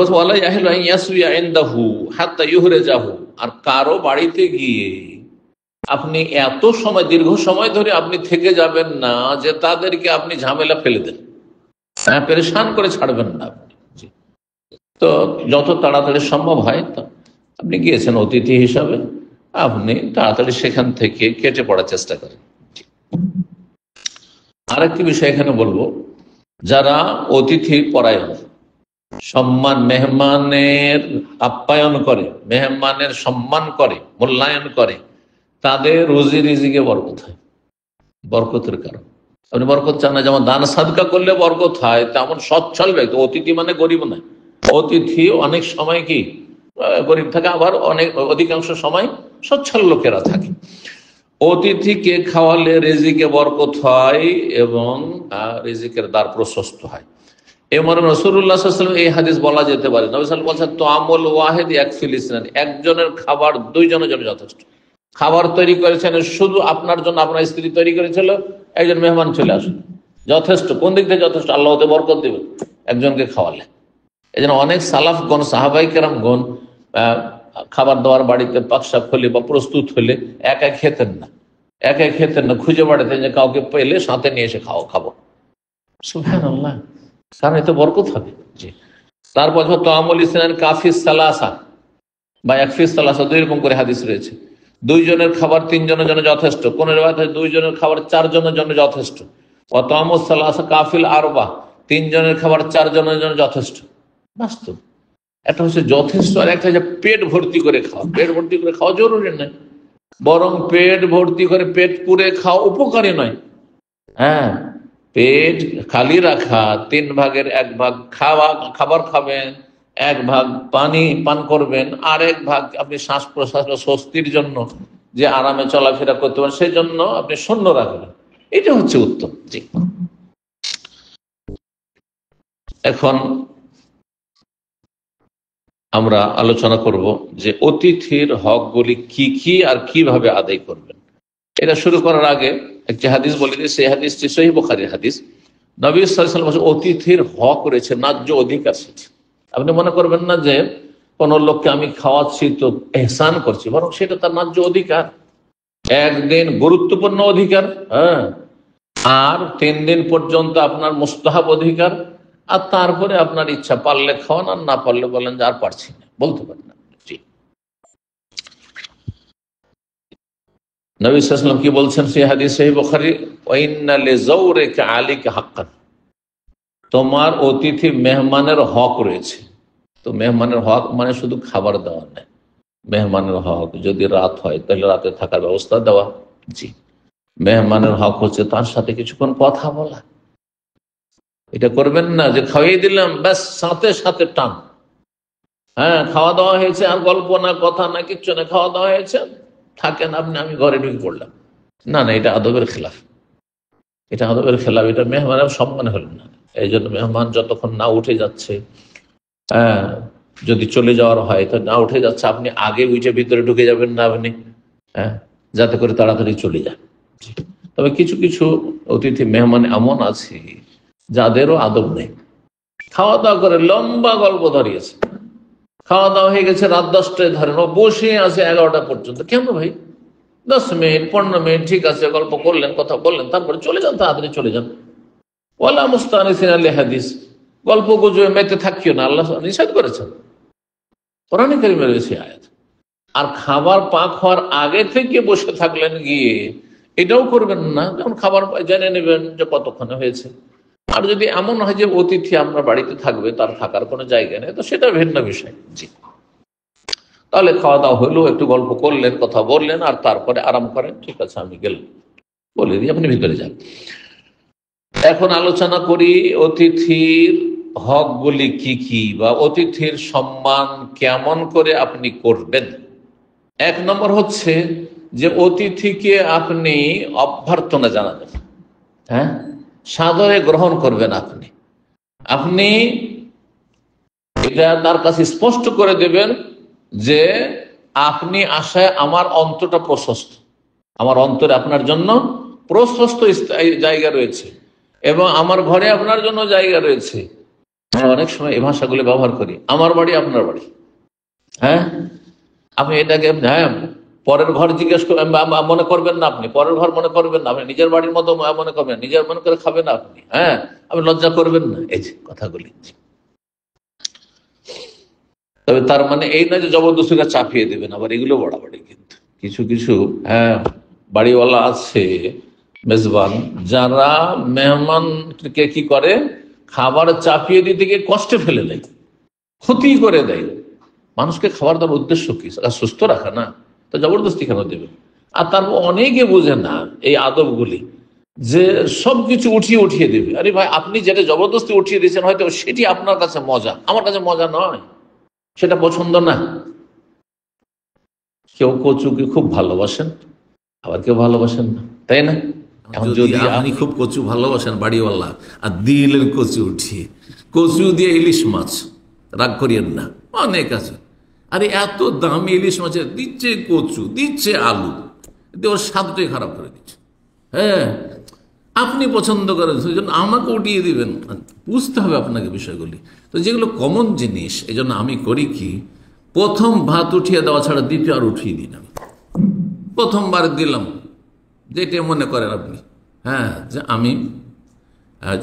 আর কারো বাড়িতে গিয়ে আপনি এত সময়, দীর্ঘ সময় ধরে আপনি থেকে যাবেন না যে তাদেরকে আপনি ঝামেলা ফেলে দেন, পেরেশান করে ছাড়বেন না আপনি। তো যত তাড়াতাড়ি সম্ভব হয়, আপনি গিয়েছেন অতিথি হিসাবে, আপনি তাড়াতাড়ি সেখান থেকে কেটে পড়ার চেষ্টা করেন। আরেকটি বিষয় এখানে বলবো, যারা অতিথি পরায়ণ, সম্মান, মেহমানের আপ্যায়ন করে, মেহমানের সম্মান করে, মূল্যায়ন করে, তাদের রুজি রিজিকে বরকত হয়, বরকতের কারণ। আপনি বরকত চান না, যেমন দান সাদকা করলে বরকত হয়, তেমন সচ্ছল ব্যক্তি, অতিথি মানে গরিব নয়, অতিথি অনেক সময় কি গরিব থাকে, আবার অধিকাংশ সময় সচ্ছল লোকেরা থাকে। অতিথিকে খাওয়ালে রিজিকে বরকত হয় এবং রিজিকের দ্বার প্রশস্ত হয়। এমন রাসূলুল্লাহ সাল্লাল্লাহু আলাইহি ওয়াসাল্লাম এই হাদিস বলা যেতে পারে, নবী সাল্লাল্লাহু আলাইহি ওয়াসাল্লাম বলেছেন তুআমুল ওয়াহিদ ইয়াকফিল ইসনান, একজনের খাবার 2 জনের জন্য যথেষ্ট। খাবার তৈরি করেছেন শুধু আপনার জন্য, আপনার স্ত্রী তৈরি করেছিল, একজন মেহমান চলে আসুন, যথেষ্ট। কোন দিক থেকে যথেষ্ট? আল্লাহ ওতে বরকত দিবেন একজনকে খাওয়ালে। এই জন্য অনেক সালাফগণ, সাহাবাই কেরামগণ খাবার দাবার বাড়িতে পাকশাক হলে বা প্রস্তুত হলে একা খেতেন না, খুঁজে বেড়াতেন যে কাউকে পেলে সাথে নিয়ে এসে খাবো। সুবহানাল্লাহ, কারণ এতে বরকত হবে। জি। তারপর তুআমুল ইসনান কাফিস সালাসা বা ইয়াকফিস সালাসা, 2 রকম করে হাদিস রয়েছে। 2 জনের খাবার 3 জনের জন্য যথেষ্ট, কোন রিওয়ায়াতে 2 জনের খাবার 4 জনের জন্য যথেষ্ট। ওয়া তুআমুস সালাসা কাফিল আরবা, 3 জনের খাবার 4 জনের জন্য যথেষ্ট। বাস্তব একটা হচ্ছে যথেষ্ট, আর একটা হচ্ছে পেট ভর্তি করে খাওয়া। পেট ভর্তি করে খাওয়া জরুরি নয়, বরং পেট ভর্তি করে পেট পুরে খাওয়া উপকারী নয়। হ্যাঁ, পেট খালি রাখা, 3 ভাগের 1 ভাগ খাবার খাবেন, 1 ভাগ পানি পান করবেন, আর 1 ভাগ আপনি শ্বাস প্রশ্বাসের স্বস্তির জন্য, যে আরামে চলাফেরা করতে পারেন সেই জন্য আপনি শূন্য রাখবেন, এটা হচ্ছে উত্তম। জি। এখন আমরা আলোচনা করব যে অতিথির হকগুলি কি কি আর কিভাবে আদায় করবেন। এটা শুরু করার আগে একটি হাদিস বলে দিই, সেই হাদিসটি সহিহ বুখারীর হাদিস। নবী সাল্লাল্লাহু আলাইহি ওয়াসাল্লাম বলেছেন, অতিথির হক রয়েছে, ন্যায্য অধিকার সেটি। আপনি মনে করবেন না যে কোন লোককে আমি খাওয়াচ্ছি তো এহসান করছি, বরং সেটা তার ন্যায্য অধিকার, একদিন গুরুত্বপূর্ণ অধিকার, হ্যাঁ, আর 3 দিন পর্যন্ত আপনার মুস্তাহাব অধিকার, আর তারপরে আপনার ইচ্ছা, পারলে খাওয়ান আর না পারলে বলেন যে আর পারছি না, বলতে পারেন না। জি। নবী সাল্লাল্লাহু আলাইহি ওয়াসাল্লাম কি বলছেন সেই হাদিস সহিহ বুখারী, ওয়া ইন্না লিযাওরিকা আলাইকা হাক্কান, তোমার অতিথি মেহমানের হক রয়েছে। তো মেহমানের হক মানে শুধু খাবার দেওয়া নয়, মেহমানের হক যদি রাত হয় তাহলে রাতে থাকার ব্যবস্থা দেওয়া। জি। মেহমানের হক হচ্ছে তার সাথে কিছুক্ষণ কথা বলা। এটা করবেন না যে খাইয়ে দিলাম ব্যাস সাথে সাথে টান, হ্যাঁ খাওয়া দাওয়া হয়েছে আর গল্প না, কথা না, কিচ্ছু না, খাওয়া দাওয়া হয়েছে থাকেন আপনি, আমি ঘরে ঢুকে পড়লাম। না না, এটা আদবের খেলাফ, এটা আদবের খেলাফ, এটা মেহমানের সম্মান হল না। এই জন্য মেহমান যতক্ষণ না উঠে যাচ্ছে, হ্যাঁ যদি চলে যাওয়ার হয় তো না উঠে যাচ্ছে, আপনি আগে উঠে ভিতরে ঢুকে যাবেন না আপনি, হ্যাঁ, যাতে করে তাড়াতাড়ি চলে যান। তবে কিছু কিছু অতিথি মেহমান এমন আছে যাদেরও আদব নেই। খাওয়া দাওয়া করে লম্বা গল্প ধরিয়েছে, খাওয়া দাওয়া হয়ে গেছে রাত 10টায়, ধরেন ও বসে আছে 11টা পর্যন্ত। কেন ভাই, 10 মিনিট 15 মিনিট ঠিক আছে, গল্প করলেন, কথা বললেন, তারপরে চলে যান, তাড়াতাড়ি চলে যান। ওয়ালা মুস্তানিসিন আল হাদিস, গল্প গুজবে মেতে থাকিও না, আল্লাহ নিষেধ করেছেন, কোরআনে কারিমে রয়েছে আয়াত। আর খাবার পাক হওয়ার আগে থেকে বসে থাকলেন গিয়ে, এটাও করবেন না। যেমন খাবার জেনে নেবেন যে কতক্ষণে হয়েছে। আর যদি এমন হয় যে অতিথি আপনার বাড়িতে থাকবে, তার থাকার কোনো জায়গা নেই, তো সেটা ভিন্ন বিষয়। জি, তাহলে খাওয়া দাওয়া হলো, একটু গল্প করলেন, কথা বললেন, আর তারপরে আরাম করেন, ঠিক আছে আমি গেলাম, বলে দিয়ে আপনি ভিতরে যান। এখন আলোচনা করি অতিথির হকগুলি কি কি, বা অতিথির সম্মান কেমন করে আপনি করবেন। 1 নম্বর হচ্ছে যে অতিথিকে আপনি অভ্যর্থনা জানাবেন, হ্যাঁ, সাদরে গ্রহণ করবেন। আপনি এটা তার কাছে স্পষ্ট করে দেবেন যে আপনি আশায় আমার অন্তরটা প্রশস্ত, আমার অন্তরে আপনার জন্য প্রশস্ত জায়গা রয়েছে, এবং আমার ঘরে আপনার জন্য জায়গা রয়েছে। আমরা অনেক সময় এই ভাষাগুলো ব্যবহার করি, আমার বাড়ি আপনার বাড়ি, হ্যাঁ, আপনি এটাকে, হ্যাঁ, পরের ঘর জিজ্ঞেস মনে করবেন না, আপনি পরের ঘর মনে করবেন না, আপনি নিজের বাড়ির মতো মনে করবেন, নিজের মনে করে খাবেন আপনি, হ্যাঁ, আপনি লজ্জা করবেন না, এই যে কথাগুলি। তবে তার মানে এই নয় যে জবরদস্তিটা চাপিয়ে দেবেন, আবার এগুলো বাড়াবাড়ি। কিন্তু কিছু কিছু, হ্যাঁ, বাড়িওয়ালা আছে, মেজবান, যারা মেহমানকে কি করে, খাবার চাপিয়ে দিতে গিয়ে কষ্টে ফেলে দেয়, ক্ষতি করে দেয়। মানুষকে খাবার দেওয়ার উদ্দেশ্য কি? সুস্থ রাখা না, তো জবরদস্তি কেন দেবে? আর তারপর অনেকে বোঝে না এই আদবগুলি, যে সবকিছু উঠিয়ে উঠিয়ে দেবে। আরে ভাই, আপনি যেটা জবরদস্তি উঠিয়ে দিয়েছেন, হয়তো সেটি আপনার কাছে মজা, আমার কাছে মজা নয়, সেটা পছন্দ না। কেউ কচুকে খুব ভালোবাসেন, আবার কেউ ভালোবাসেন না, তাই না? এখন যদি আপনি খুব কচু ভালোবাসেন বাড়িওয়ালা, আর দিলেন কচু উঠিয়ে, কচু দিয়ে ইলিশ মাছ, রাগ করিয়েন না, অনেক আছে। আরে এত দামি ইলিশ মাছের দিচ্ছে কচু, দিচ্ছে আলু, ওর স্বাদটাই খারাপ করে দিচ্ছে। হ্যাঁ, আপনি পছন্দ করেন, সেই জন্য আমাকে উঠিয়ে দিবেন। বুঝতে হবে আপনাকে বিষয়গুলি। তো যেগুলো কমন জিনিস, এই জন্য আমি করি কি, প্রথম ভাত উঠিয়ে দেওয়া ছাড়া দ্বিতীয় আর উঠিয়ে দিন আমি। প্রথমবার দিলাম, যেটা মনে করেন আপনি, হ্যাঁ, যে আমি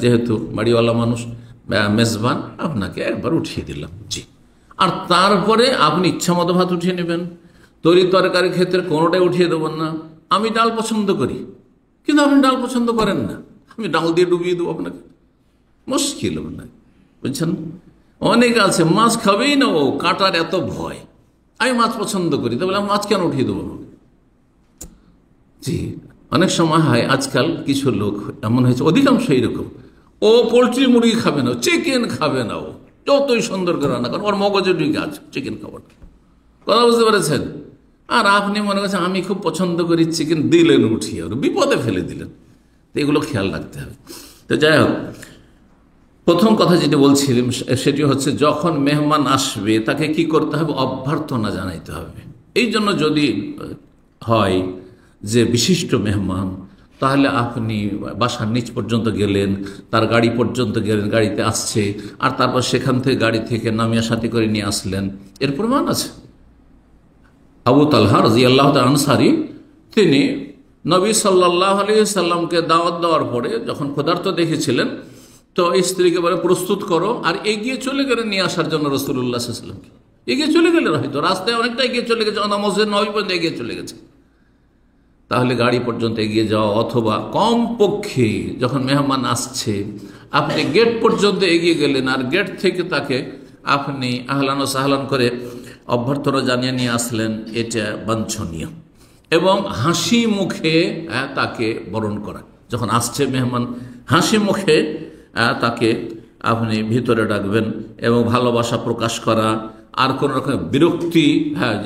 যেহেতু বাড়িওয়ালা মানুষ, মেজবান, আপনাকে একবার উঠিয়ে দিলাম, জি। আর তারপরে আপনি ইচ্ছা মতো ভাত উঠিয়ে নেবেন। তরি তরকারির ক্ষেত্রে কোনোটাই উঠিয়ে দেবেন না। আমি ডাল পছন্দ করি, কিন্তু আপনি ডাল পছন্দ করেন না, আমি ডাল দিয়ে ডুবিয়ে দেবো আপনাকে, মুশকিল আপনাকে, বুঝছেন? অনেক আছে মাছ খাবেই না, ও কাঁটার এত ভয়। আমি মাছ পছন্দ করি, তাহলে মাছ কেন উঠিয়ে দেবো? জি, অনেক সময় হয়, আজকাল কিছু লোক এমন হয়েছে, অধিকাংশ এইরকম, ও পোলট্রি মুরগি খাবে না, চিকেন খাবে না, ও যতই সুন্দর করে রান্না কারণ ওর মগজে ঢুকে আছে চিকেন খাবার, কথা বুঝতে পেরেছেন? আর আপনি মনে করছেন আমি খুব পছন্দ করি চিকেন, দিলেন উঠিয়ে, ওর বিপদে ফেলে দিলেন। তো এগুলো খেয়াল রাখতে হবে। তো যাই হোক, প্রথম কথা যেটি বলছিলাম সেটি হচ্ছে, যখন মেহমান আসবে তাকে কি করতে হবে? অভ্যর্থনা জানাইতে হবে। এই জন্য যদি হয় যে বিশিষ্ট মেহমান, তাহলে আপনি বাসার নিচ পর্যন্ত গেলেন, তার গাড়ি পর্যন্ত গেলেন, গাড়িতে আসছে, আর তারপর সেখান থেকে গাড়ি থেকে নামিয়ে সাথে করে নিয়ে আসলেন, এর প্রমাণ আছে। আবু তালহা রাদিয়াল্লাহু তাআলা আনসারী, তিনি নবী সাল্লাল্লাহু আলাইহি সাল্লামকে দাওয়াত দেওয়ার পরে যখন ক্ষুধার্ত দেখেছিলেন, তো স্ত্রীকে বলে প্রস্তুত করো, আর এগিয়ে চলে গেলেন নিয়ে আসার জন্য রাসূলুল্লাহ সাল্লাল্লাহু আলাইহি ওয়াসাল্লামকে। এগিয়ে চলে গেলেন, হয়তো রাস্তায় অনেকটা এগিয়ে চলে গেছে, মসজিদ নববী পর্যন্ত এগিয়ে চলে গেছে। তাহলে গাড়ি পর্যন্ত এগিয়ে যাওয়া, অথবা কমপক্ষে যখন মেহমান আসছে আপনি গেট পর্যন্ত এগিয়ে গেলেন, আর গেট থেকে তাকে আপনি আহলান ও সাহলান করে অভ্যর্থনা জানিয়ে নিয়ে আসলেন, এটা বাঞ্ছনীয়। এবং হাসি মুখে তাকে বরণ করা, যখন আসছে মেহমান, হাসি মুখে তাকে আপনি ভিতরে ডাকবেন, এবং ভালোবাসা প্রকাশ করা, আর কোনো রকম বিরক্তি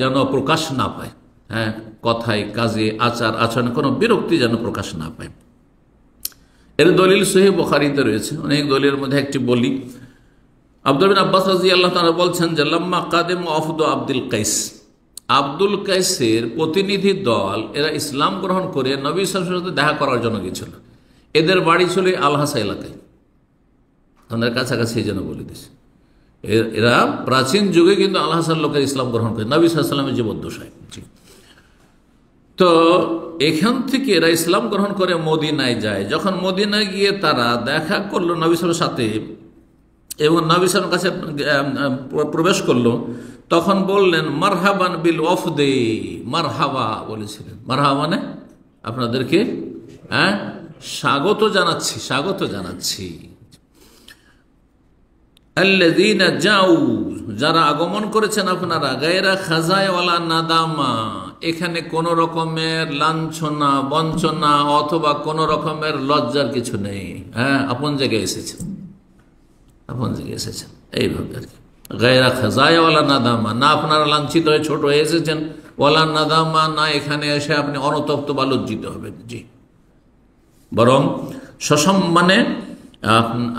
যেন প্রকাশ না পায়, হ্যাঁ, কথায় কাজে আচার আচরণে কোনো বিরক্তি যেন প্রকাশ না পায়। এর দলিল সহিহ বুখারীতে রয়েছে, অনেক দলিলের মধ্যে একটি বলি। আব্দুল বিন আব্বাস রাদিয়াল্লাহু তাআলা বলছেন যে লাম্মা কাদেম ওয়াফদ আব্দুল কাইস, আব্দুল কাইসের প্রতিনিধি দল, এরা ইসলাম গ্রহণ করে নবী সাল্লাল্লাহু আলাইহি ওয়াসাল্লামের সাথে দেখা করার জন্য গিয়েছিল। এদের বাড়ি ছিল আল হাসা এলাকায়, আমাদের কাছাকাছি যেন বলে দিছে। এরা প্রাচীন যুগে কিন্তু আল্লাহ লোকের ইসলাম গ্রহণ করে, নবী সাল্লাল্লাহু আলাইহি ওয়াসাল্লামের জীবদ্দশায়। তো এখান থেকে এরা ইসলাম গ্রহণ করে মদিনায় যায়। যখন মদিনায় গিয়ে তারা দেখা করলো নবী সাল্লাল্লাহু সাথে এবং নবী সাল্লাল্লাহু কাছে প্রবেশ করলো, তখন বললেন মারহাবান বিল ওয়াফদে, মারহাবা বলেছিলেন। মারহাবা মানে আপনাদেরকে স্বাগত জানাচ্ছি, স্বাগত জানাচ্ছি। আল্লাযীনা যাও, যারা আগমন করেছেন আপনারা, গায়রা খাজায় ওয়ালা নাদামা, এখানে কোন রকমের লাঞ্ছনা বঞ্চনা অথবা কোন রকমের লজ্জার কিছু নেই। আপন জায়গায় এসেছেন, আপন জায়গায় এসেছেন, এইভাবে আর কি। গায়রা খাজায় ওয়ালা নাদামা, না আপনারা লাঞ্ছিত হয়ে ছোট হয়ে এসেছেন, ওয়ালা নাদামা, না এখানে এসে আপনি অনুতপ্ত বা লজ্জিত হবেন, জি, বরং সসম্মানে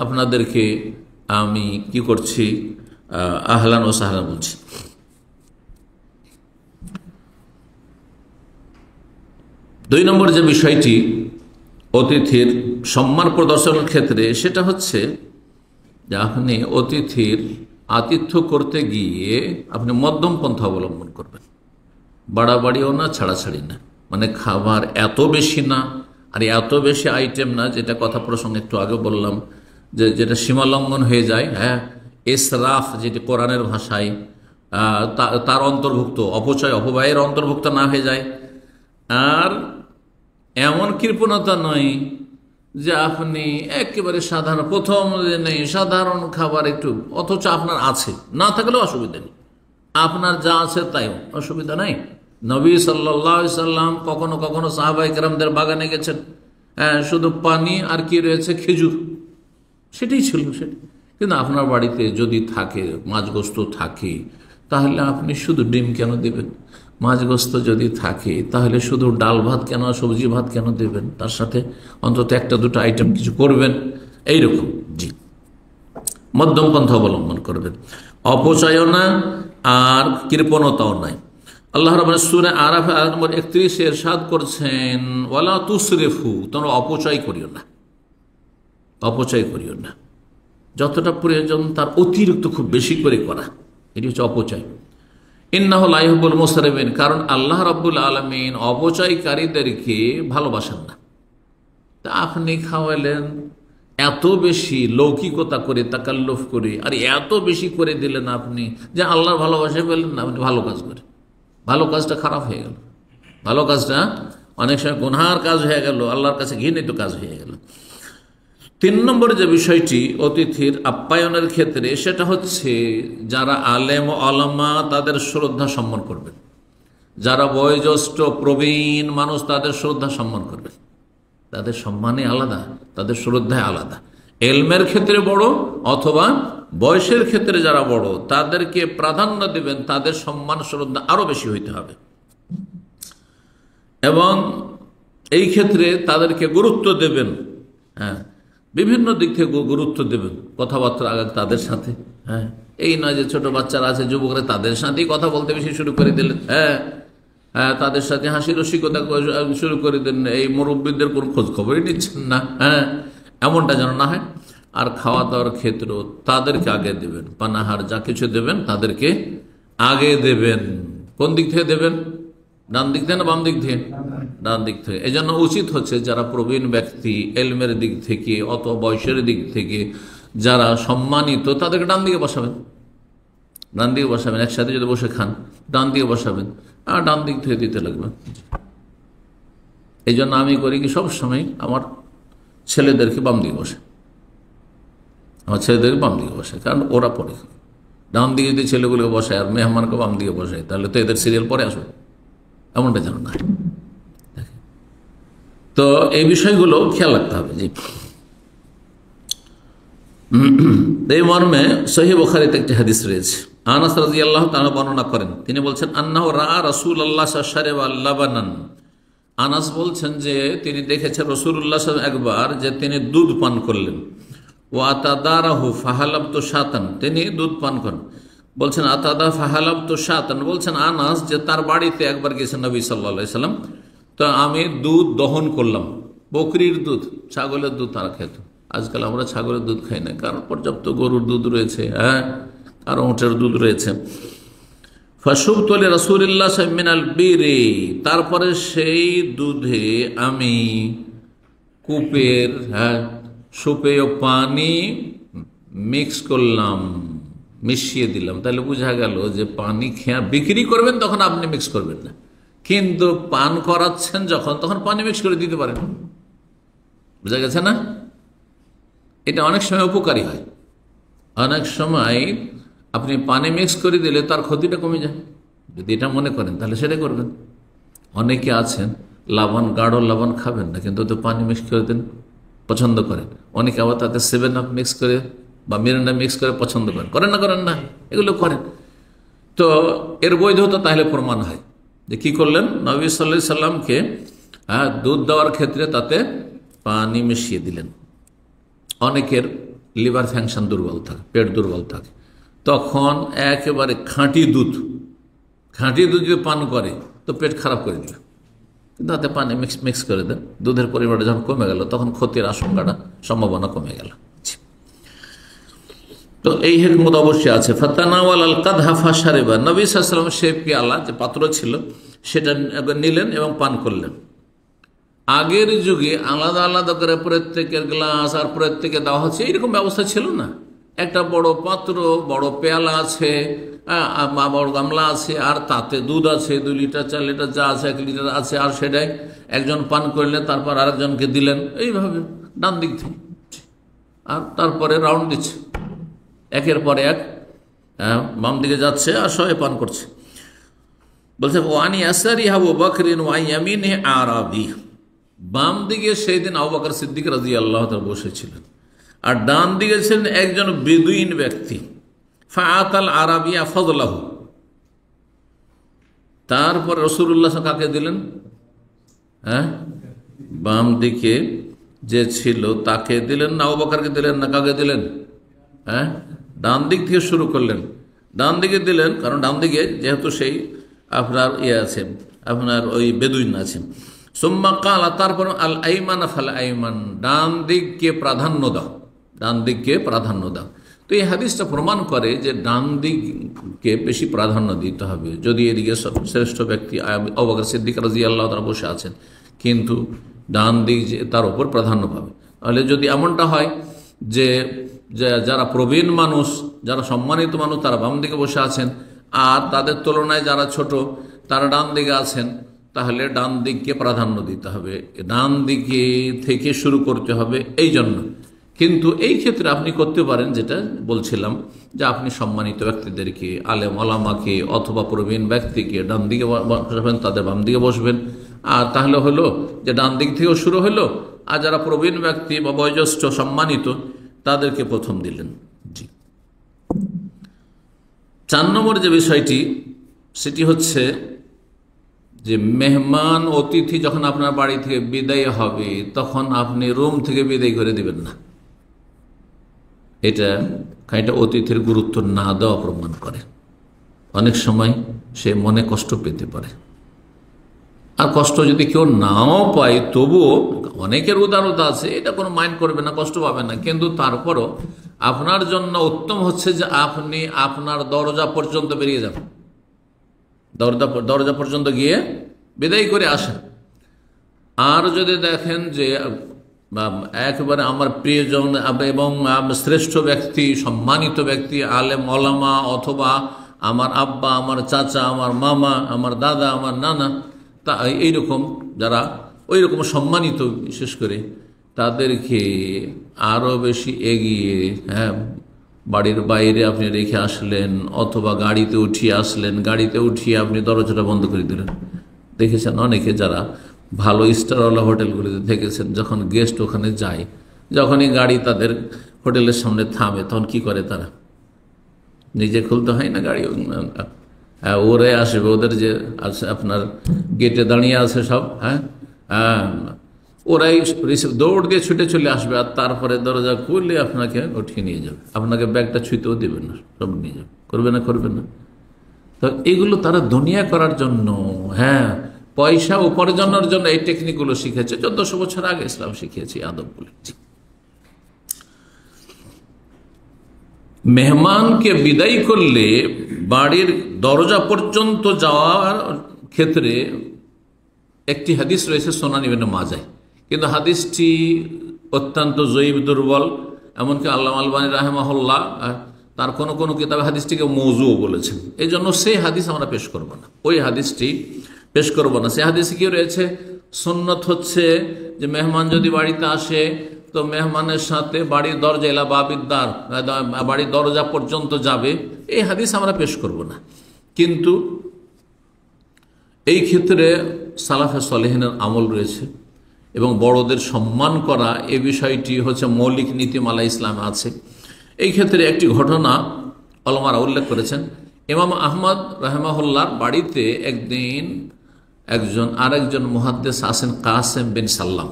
আপনাদেরকে আমি কি করছি, আহলান ও সাহলান বলছি। দুই নম্বর যে বিষয়টি অতিথির সম্মান প্রদর্শনের ক্ষেত্রে, সেটা হচ্ছে যে আপনি অতিথির আতিথ্য করতে গিয়ে আপনি মধ্যম পন্থা অবলম্বন করবেন, বাড়াবাড়িও না, ছাড়াছাড়ি না, মানে খাবার এত বেশি না আর এত বেশি আইটেম না, যেটা কথা প্রসঙ্গে একটু আগে বললাম, যে যেটা সীমালঙ্ঘন হয়ে যায়, ইসরাফ, যেটি কোরআনের ভাষায় তার অন্তর্ভুক্ত, অপচয় অপব্যয়ের অন্তর্ভুক্ত না হয়ে যায়। আর এমন কৃপণতা নয় যে আপনি একেবারে সাধারণ, প্রথম নেই সাধারণ খাবার একটু, অথচ আপনার আছে, না থাকলেও অসুবিধা নেই, আপনার যা আছে তাই অসুবিধা নাই। নবী সাল্লাল্লাহু আলাইহি সাল্লাম কখনো কখনো সাহাবায়ে কেরামদের বাগানে গেছেন, শুধু পানি আর কি রয়েছে, খেজুর, সেটাই ছিল সেটা। কিন্তু আপনার বাড়িতে যদি থাকে মাছ গোস্ত থাকে, তাহলে আপনি শুধু ডিম কেন দেবেন? মাছ গোস্ত যদি থাকে তাহলে শুধু ডাল ভাত কেন, সবজি ভাত কেন দেবেন? তার সাথে অন্তত একটা দুটো আইটেম কিছু করবেন, এইরকম। জি, মধ্যম পন্থা অবলম্বন করবেন, অপচয় না আর কৃপণতাও নাই। আল্লাহ রাব্বুল সূরা আরাফ আয়াত নম্বর 31 ইরশাদ করছেন, ওয়ালা তুসরিফু, তোমরা অপচয় করিও না, অপচয় করিও না, যতটা প্রয়োজন তার অতিরিক্ত খুব বেশি করে করা, এটি হচ্ছে অপচয়। ইন্নাহু লা ইউহিব্বুল মুসরিফিন, কারণ আল্লাহ রাব্বুল আলামিন অপচয়কারীদেরকে ভালোবাসেন না। তা আপনি খাওয়ালেন এত বেশি লৌকিকতা করে, তাকাল্লুফ করে, আর এত বেশি করে দিলেন আপনি, যে আল্লাহর ভালোবাসা পেলেন না, আপনি ভালো কাজ করে, ভালো কাজটা খারাপ হয়ে গেল, ভালো কাজটা অনেক সময় গুনহার কাজ হয়ে গেল, আল্লাহর কাছে ঘৃণিত কাজ হয়ে গেল। 3 নম্বর যে বিষয়টি অতিথির আপ্যায়নের ক্ষেত্রে, সেটা হচ্ছে যারা আলেম ও আলামা তাদের শ্রদ্ধা সম্মান করবেন, যারা বয়োজ্যেষ্ঠ প্রবীণ মানুষ তাদের শ্রদ্ধা সম্মান করবেন, তাদের সম্মানে আলাদা, তাদের শ্রদ্ধায় আলাদা। এলমের ক্ষেত্রে বড় অথবা বয়সের ক্ষেত্রে যারা বড়, তাদেরকে প্রাধান্য দেবেন, তাদের সম্মান শ্রদ্ধা আরো বেশি হইতে হবে, এবং এই ক্ষেত্রে তাদেরকে গুরুত্ব দেবেন, বিভিন্ন দিক থেকে গুরুত্ব দেবেন, কথাবার্তা আগে তাদের সাথে, এই নয় যে ছোট বাচ্চারা আছে, যুবকরা, তাদের সাথেই কথা বলতে বেশি শুরু করে দিলেন, তাদের সাথে হাসি রসিকতা শুরু করে দেন, এই মুরব্বীদের কোনো খোঁজ খবরই নিচ্ছেন না, এমনটা যেন না হয়। আর খাওয়া দাওয়ার ক্ষেত্রেও তাদেরকে আগে দেবেন, পানাহার যা কিছু দেবেন তাদেরকে আগে দেবেন। কোন দিক থেকে দেবেন? ডান দিক থেকে না বাম দিক থেকে? ডান দিক থেকে। এই জন্য উচিত হচ্ছে যারা প্রবীণ ব্যক্তি, এলমের দিক থেকে অথবা বয়সের দিক থেকে যারা সম্মানিত, তাদেরকে ডান দিকে বসাবেন, ডান দিকে বসাবেন। একসাথে যদি বসে খান, ডান দিকে বসাবেন, আর ডান দিক থেকে দিতে লাগবেন। এই জন্য আমি করি কি, সবসময় আমার ছেলেদেরকে বাম দিকে বসে, আমার ছেলেদেরকে বাম দিকে বসে, কারণ ওরা পরে। ডান দিকে যদি ছেলেগুলোকে বসায় আর মেহমানকে বাম দিকে বসায়, তাহলে তো এদের সিরিয়াল পরে আসবে, এমনটা যেন না। তো এই বিষয়গুলো খেয়াল রাখতে হবে। জি, এই মর্মে সহিহ বুখারীতে একটি হাদিস রয়েছে, আনাস রাদিয়াল্লাহু তাআলা বর্ণনা করেন, তিনি বলছেন, আন্নাহু রাআ রাসূলুল্লাহ শারিবা লাবানান। আনাস বলছেন যে তিনি দেখেছেন রাসূলুল্লাহ একবার যে তিনি দুধ পান করলেন। ওয়া তাদারাহু ফাহালাবতু শাতান, তিনি দুধ পান করেন। বলছেন আতাদা ফাহালাবতু শাতান, বলছেন আনাস যে তার বাড়িতে একবার গেছেন নবী সাল্লাল্লাহু আলাইহি সাল্লাম, তো আমি দুধ দহন করলাম, বকরির দুধ, ছাগলের দুধ তারা খেত, আজকাল আমরা ছাগলের দুধ খাই না, কারণ পর্যাপ্ত গরুর দুধ রয়েছে, হ্যাঁ, আর উটের দুধ রয়েছে। ফাশুবতু লিরাসূলিল্লাহ মিনাল বিরি, তারপরে সেই দুধে আমি কূপের, হ্যাঁ, সুপেয় পানি মিক্স করলাম, মিশিয়ে দিলাম। তাহলে বোঝা গেল যে পানি খেয়া বিক্রি করবেন তখন আপনি মিক্স করবেন না, কিন্তু পান করাচ্ছেন যখন, তখন পানি মিক্স করে দিতে পারেন। বোঝা গেছে না? এটা অনেক সময় উপকারী হয়। অনেক সময় আপনি পানি মিক্স করে দিলে তার ক্ষতিটা কমে যায়। যদি এটা মনে করেন তাহলে সেটাই করবেন। অনেকে আছেন লবণ, গাঢ় লবণ খাবেন না, কিন্তু তো পানি মিক্স করে দেন, পছন্দ করেন। অনেকে আবার তাতে 7 আপ মিক্স করে বা মিরিন্ডা মিক্স করে পছন্দ করেন। করেন না? করেন না? এগুলো করেন। তো এর বৈধতা তাহলে প্রমাণ হয় যে কি করলেন, নবী সাল্লাল্লাহু আলাইহি সাল্লামকে দুধ দেওয়ার ক্ষেত্রে তাতে পানি মিশিয়ে দিলেন। অনেকের লিভার ফাংশন দুর্বল থাকে, পেট দুর্বল থাকে, তখন একেবারে খাঁটি দুধ যদি পান করে তো পেট খারাপ করে দিল, কিন্তু তাতে পানি মিক্স করে দেন। দুধের পরিমাণটা যখন কমে গেল তখন ক্ষতির আশঙ্কাটা, সম্ভাবনা কমে গেল। তো এই হিকমত অবশ্যই আছে। ফাতানাওয়াল আল কাদহা ফাশারিবা, নবী সাল্লাল্লাহু আলাইহি ওয়াসাল্লাম সে পেয়ালা, যে পাত্র ছিল, সেটা নিলেন এবং পান করলেন। আগের যুগে আলাদা আলাদা করে প্রত্যেকের গ্লাস আর প্রত্যেকে দেওয়া হচ্ছে, এইরকম ব্যবস্থা ছিল না। একটা বড় পাত্র, বড় পেয়ালা আছে, বড় গামলা আছে, আর তাতে দুধ আছে 2 লিটার 4 লিটার যা আছে 1 লিটার আছে, আর সেটাই একজন পান করলেন, তারপর আরেকজনকে দিলেন, এইভাবে ডান দিক থেকে, আর তারপরে রাউন্ড দিচ্ছে, একের পর এক বাম দিকে যাচ্ছে আর সবাই পান করছে। বলছে ওয়ানি আসারি আবু বকরিন ওয়া ইয়ামিনি আরাবি, বাম দিকে সেই দিন আবু বকর সিদ্দিক রাদিয়াল্লাহু তাআলা বসেছিলেন, আর ডান দিকে ছিলেন একজন বেদুইন ব্যক্তি। ফাআতাল আরাবিয়া ফাদলাহু, তারপর রাসূলুল্লাহ কাকে দিলেন? হ্যাঁ, বাম দিকে যে ছিল তাকে দিলেন না, আবু বকরকে দিলেন না, কাকে দিলেন? হ্যাঁ, ডান দিক থেকে শুরু করলেন, ডান দিকে দিলেন, কারণ ডান দিকে যেহেতু সেই আপনার আছে, আপনার ওই বেদুইন আছে। সুম্মা কালা, তারপর আল আইমান ফাল আইমান, ডান দিককে প্রাধান্য দাও, ডান দিককে প্রাধান্য দাও। তো এই হাদিসটা প্রমাণ করে যে ডান দিককে বেশি প্রাধান্য দিতে হবে। যদি এদিকে শ্রেষ্ঠ ব্যক্তি আবু বকর সিদ্দিক রাদিয়াল্লাহু তাআলা বসে আছেন, কিন্তু ডান দিক যে তার উপর প্রাধান্য পাবে। তাহলে যদি এমনটা হয় যে যারা প্রবীণ মানুষ, যারা সম্মানিত মানুষ, তারা বাম দিকে বসে আছেন, আর তাদের তুলনায় যারা ছোট তারা ডান দিকে আছেন, তাহলে ডান দিককে প্রাধান্য দিতে হবে, ডান দিকে থেকে শুরু করতে হবে। এই জন্য কিন্তু এই ক্ষেত্রে আপনি করতে পারেন যেটা বলছিলাম, যে আপনি সম্মানিত ব্যক্তিদেরকে, আলেম ওলামাকে অথবা প্রবীণ ব্যক্তিকে ডান দিকে বসবেন, তাদের বাম দিকে বসবেন, আর তাহলে হলো যে ডান দিক থেকেও শুরু হলো, আর যারা প্রবীণ ব্যক্তি বা বয়োজ্যেষ্ঠ সম্মানিত তাদেরকে প্রথম দিলেন। জি, 4 নম্বর যে বিষয়টি, সেটি হচ্ছে যে মেহমান অতিথি যখন আপনার বাড়ি থেকে বিদায় হবে, তখন আপনি রুম থেকে বিদায় করে দিবেন না। এটা অতিথির গুরুত্ব না দেওয়া প্রমাণ করে। অনেক সময় সে মনে কষ্ট পেতে পারে, আর কষ্ট যদি কেউ নাও পায় তবুও অনেকের উদারতা আছে, এটা কোনো মাইন্ড করবে না, কষ্ট পাবে না, কিন্তু তারপরও আপনার জন্য উত্তম হচ্ছে যে আপনি আপনার দরজা পর্যন্ত বেরিয়ে যান, দরজা পর্যন্ত গিয়ে বিদায় করে আসেন। আর যদি দেখেন যে একেবারে আমার প্রিয়জন এবং শ্রেষ্ঠ ব্যক্তি, সম্মানিত ব্যক্তি, আলেম ওলামা, অথবা আমার আব্বা, আমার চাচা, আমার মামা, আমার দাদা, আমার নানা, তা এইরকম যারা ওই রকম সম্মানিত, বিশেষ করে তাদেরকে আরও বেশি এগিয়ে, হ্যাঁ, বাড়ির বাইরে আপনি রেখে আসলেন, অথবা গাড়িতে উঠিয়ে আসলেন, গাড়িতে উঠিয়ে আপনি দরজাটা বন্ধ করে দিলেন। দেখেছেন অনেকে যারা ভালো স্টারওয়ালা হোটেলগুলিতে থেকেছেন, যখন গেস্ট ওখানে যায়, যখনই গাড়ি তাদের হোটেলের সামনে থামে, তখন কি করে তারা? নিজে খুলতে হয় না গাড়ি, ওরাই আসবে, ওদের যে আছে আপনার গেটে দাঁড়িয়ে আছে সব, হ্যাঁ, ওরাই দৌড় দিয়ে ছুটে চলে আসবে, আর তারপরে দরজা খুললে আপনাকে উঠিয়ে নিয়ে যাবে, আপনাকে ব্যাগটা ছুঁতেও দেবে না, সব নিয়ে যাবে। করবে না? তো এগুলো তারা দুনিয়া করার জন্য, হ্যাঁ, পয়সা উপার্জনের জন্য এই টেকনিকগুলো শিখেছে। 1400 বছর আগে ইসলাম শিখিয়েছে আদবগুলো। মেহমানকে বিদায় করলে বাড়ির দরজা পর্যন্ত যাওয়ার ক্ষেত্রে একটি হাদিস রয়েছে সুনান ইবনে মাজাহ, কিন্তু হাদিসটি অত্যন্ত জয়ীফ, দুর্বল। এমনকি আল্লামা আলবানী রাহিমাহুল্লাহ তার কোন কোন কিতাবে হাদিসটিকে মওযু বলেছেন। এই জন্য সেই হাদিস আমরা পেশ করব না, ওই হাদিসটি পেশ করব না। সেই হাদিসে কি রয়েছে? সুন্নত হচ্ছে যে মেহমান যদি বাড়িতে আসে তো মেহমানের সাথে বাড়ির দরজা এলা বাবিদ্দার, বাড়ির দরজা পর্যন্ত যাবে। এই হাদিস আমরা পেশ করব না। কিন্তু এই ক্ষেত্রে সালাফে সালেহিনের আমল রয়েছে এবং বড়দের সম্মান করা, এই বিষয়টি হচ্ছে মৌলিক নীতিমালা ইসলামে আছে। এই ক্ষেত্রে একটি ঘটনা ওলামারা উল্লেখ করেছেন। ইমাম আহমদ রাহিমাহুল্লাহর বাড়িতে একদিন আরেকজন মুহাদ্দিস আছেন কাসেম বিন সাল্লাম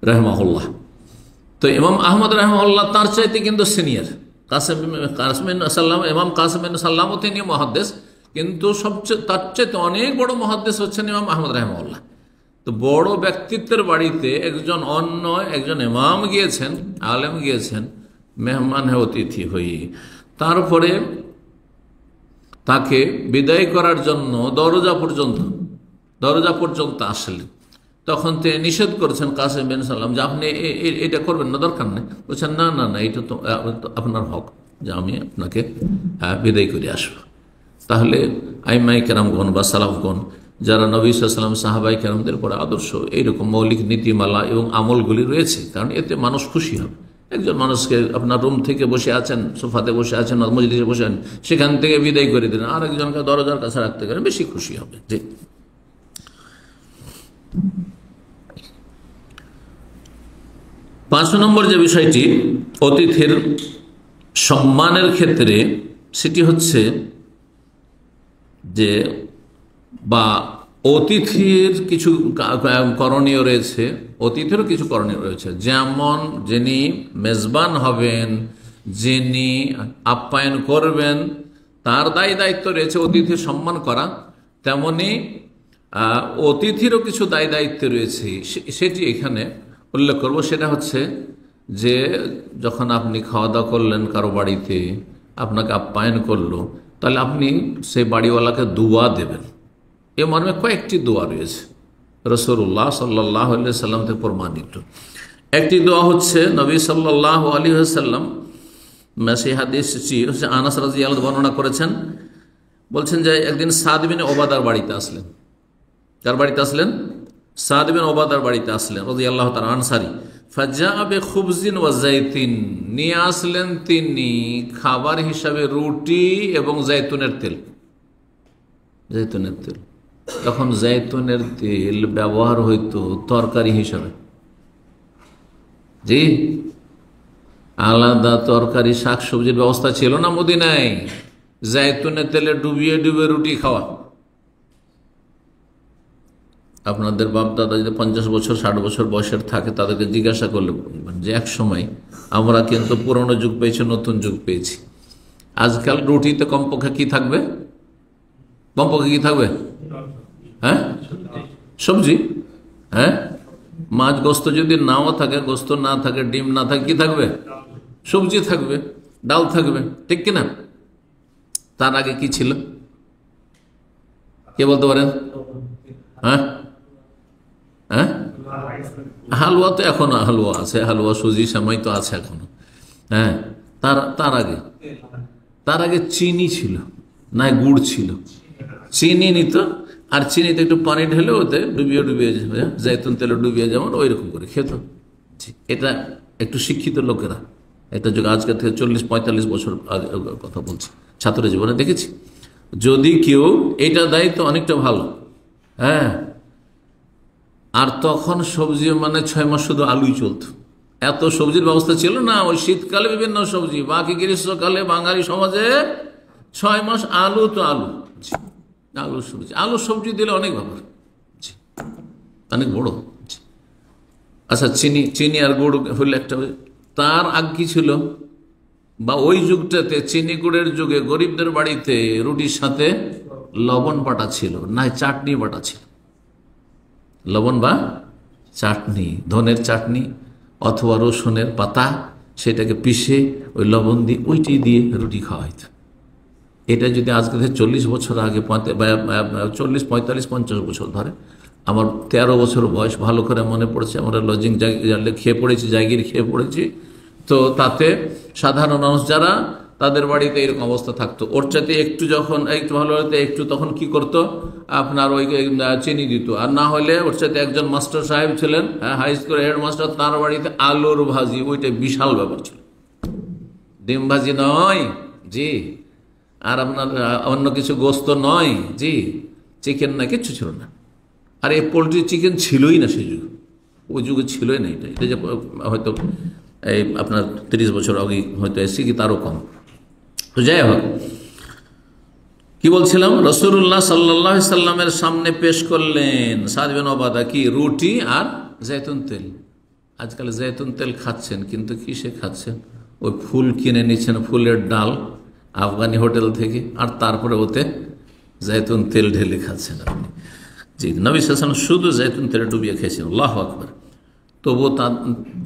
রাহিমাহুল্লাহ। তো ইমাম আহমদ রাহিমাহুল্লাহ তার চাইতে কিন্তু সিনিয়র। ইমাম কাসেম বিন সাল্লামও তিনি মুহাদ্দিস, কিন্তু তার চাইতে অনেক বড় মুহাদ্দিস হচ্ছেন ইমাম আহমদ রাহিমাহুল্লাহ। তো বড় ব্যক্তিত্বের বাড়িতে একজন ইমাম গিয়েছেন, আলেম গিয়েছেন মেহমান অতিথি হয়ে, তারপরে তাকে বিদায় করার জন্য দরজা পর্যন্ত আসলেন। তখন তিনি নিষেধ করেছেন কাসেম বিন সাল্লাম যে আপনি এটা করবেন না, দরকার নেই। বলছেন না, এটা তো আপনার হক যে আমি আপনাকে বিদায় করে আসবো। তাহলে আইমাই কেরামগণ বা সালাফগণ যারা নবী সাল্লাল্লাহু আলাইহি ওয়াসাল্লাম, সাহাবাই কেরামদের পরে আদর্শ, এইরকম মৌলিক নীতিমালা এবং আমলগুলি রয়েছে, কারণ এতে মানুষ খুশি হবে। একজন মানুষকে আপনার রুম থেকে বসে আছেন, সোফাতে বসে আছেন, মসজিদে বসে আছেন, সেখান থেকে বিদায় করে দিলেন, আর একজনকে দরজার কাছে রাখতে গেলেন, বেশি খুশি হবে। জি। 5 নম্বর যে বিষয়টি অতিথির সম্মানের ক্ষেত্রে, সেটি হচ্ছে যে অতিথির কিছু করণীয় রয়েছে, অতিথিরও কিছু করণীয় রয়েছে। যেমন যিনি মেজবান হবেন, যিনি আপ্যায়ন করবেন, তার দায়িত্ব রয়েছে অতিথির সম্মান করা। তেমনি অতিথিরও কিছু দায়িত্ব রয়েছে, সেটি এখানে উল্লেখ করব। সেটা হচ্ছে যে যখন আপনি খাওয়া দাওয়া করলেন কারো বাড়িতে, আপনাকে আপ্যায়ন করলো, তাহলে আপনি সেই বাড়িওয়ালাকে দোয়া দেবেন। এ মর্মে কয়েকটি দোয়া রয়েছে, রাসূলুল্লাহ সাল্লাল্লাহু আলাইহি ওয়াসাল্লাম থেকে প্রমাণিত। একটি দোয়া হচ্ছে নবী সাল্লাল্লাহু আলাইহি ওয়াসাল্লাম, সেই হাদিসটি হচ্ছে আনাস রাদিয়াল্লাহু আনহু বর্ণনা করেছেন। বলছেন যে একদিন সাদ বিন ওবাদার বাড়িতে আসলেন। কার বাড়িতে আসলেন? সাদ বিন ওবাদার বাড়িতে আসলেন রাদিয়াল্লাহু তাআলা, আনসারী। ফাজাআ বিখুবজিন ওয়া যাইতিন, নিয়ে আসলেন তিনি খাবার হিসাবে রুটি এবং জৈতুনের তেল। তখন জৈতুনের তেল ব্যবহার হইতো তরকারি হিসাবে। জি, আলাদা তরকারি শাকসবজির ব্যবস্থা ছিল না মদিনায়। জৈতুনের তেলে ডুবিয়ে ডুবিয়ে রুটি খাওয়া। আপনাদের বাপ দাদা যদি 50 বছর 60 বছর বয়সের থাকে, তাদেরকে জিজ্ঞাসা করলে বলবেন যে এক সময় আমরা কিন্তু পুরনো যুগ পেয়েছি, নতুন যুগ পেয়েছি। আজকাল রুটিতে কমপক্ষে কি থাকবে? হ্যাঁ, সবজি। হ্যাঁ, মাছ গোস্ত যদি নাও থাকে, গোস্ত না থাকে, ডিম না থাকে, কি থাকবে? সবজি থাকবে, ডাল থাকবে, ঠিক কিনা? তার আগে কি ছিল কে বলতে পারেন? হ্যাঁ, হালুয়া তো এখনো হালুয়া আছে, হালুয়া সুজি সেমাই তো আছে এখনো। হ্যাঁ, তার আগে চিনি ছিল, না গুড় ছিল। চিনি নিত, আর চিনিতে একটু পানি ঢেলে ওতে ডুবিয়ে জৈতুন তেলে ডুবিয়ে যেমন ওই রকম করে খেত। এটা একটু শিক্ষিত লোকেরা, এটা যুগ আজকে থেকে 40-45 বছর আগে কথা বলছি, ছাত্র জীবনে দেখেছি। যদি কেউ এটা দেয় তো অনেকটা ভালো। হ্যাঁ, আর তখন সবজি মানে 6 মাস শুধু আলুই চলত। এত সবজির ব্যবস্থা ছিল না। ওই শীতকালে বিভিন্ন সবজি, বাকি গ্রীষ্মকালে বাঙালি সমাজে 6 মাস আলু তো আলু, আলু সবজি দিলে অনেক ব্যাপার, অনেক বড়। আচ্ছা, চিনি আর গুড় হলে একটা। তার আগ কি ছিল? বা ওই যুগটাতে চিনি গুড়ের যুগে গরিবদের বাড়িতে রুটির সাথে লবণ বাটা ছিল, না চাটনি বাটা ছিল। লবণ বা চাটনি, ধনের চাটনি অথবা রসুনের পাতা, সেটাকে পিষে ওই লবণ দিয়ে ওইটাই দিয়ে রুটি খাওয়া হইতো। এটা যদি আজকে থেকে 40 বছর আগে 40, 45, 50 বছর ধরে, আমার 13 বছর বয়স, ভালো করে মনে পড়ছে। আমরা লজিং খেয়ে পড়েছি, জায়গির খেয়ে পড়েছি। তো তাতে সাধারণ মানুষ যারা, তাদের বাড়িতে এরকম অবস্থা থাকতো। ওর চাইতে একটু যখন একটু ভালো হতে একটু, তখন কি করতো আপনার ওই চিনি দিত। আর না হলে ওর চাইতে একজন মাস্টার সাহেব ছিলেন, হাই স্কুলের হেডমাস্টার, তার বাড়িতে আলুর ভাজি, ওইটা বিশাল ব্যাপার ছিল। ডিম ভাজি নয় জি, আর আপনার অন্য কিছু গোস্ত নয় জি, চিকেন না, কিচ্ছু ছিল না। আর এই পোলট্রি চিকেন ছিলই না সেই যুগে, ওই যুগে ছিলই না। এটা যে হয়তো এই আপনার 30 বছর আগে হয়তো এসে কি তারও কম। তো যাই হোক, কি বলছিলাম, রাসূলুল্লাহ সাল্লাল্লাহু আলাইহি সাল্লামের সামনে পেশ করলেন সাদ বিন উবাদা কি রুটি আর জৈতুন তেল। আজকাল জৈতুন তেল খাচ্ছেন, কিন্তু কিসে খাচ্ছেন? ওই ফুল কিনে নিচ্ছেন, ফুলের ডাল আফগানি হোটেল থেকে, আর তারপরে ওতে জৈতুন তেল ঢেলে খাচ্ছেন আপনি। জি, নবী সাল্লাল্লাহু আলাইহি ওয়াসাল্লাম শুধু জৈতুন তেলে ডুবিয়ে খেয়েছেন। আল্লাহু আকবার। তবুও তার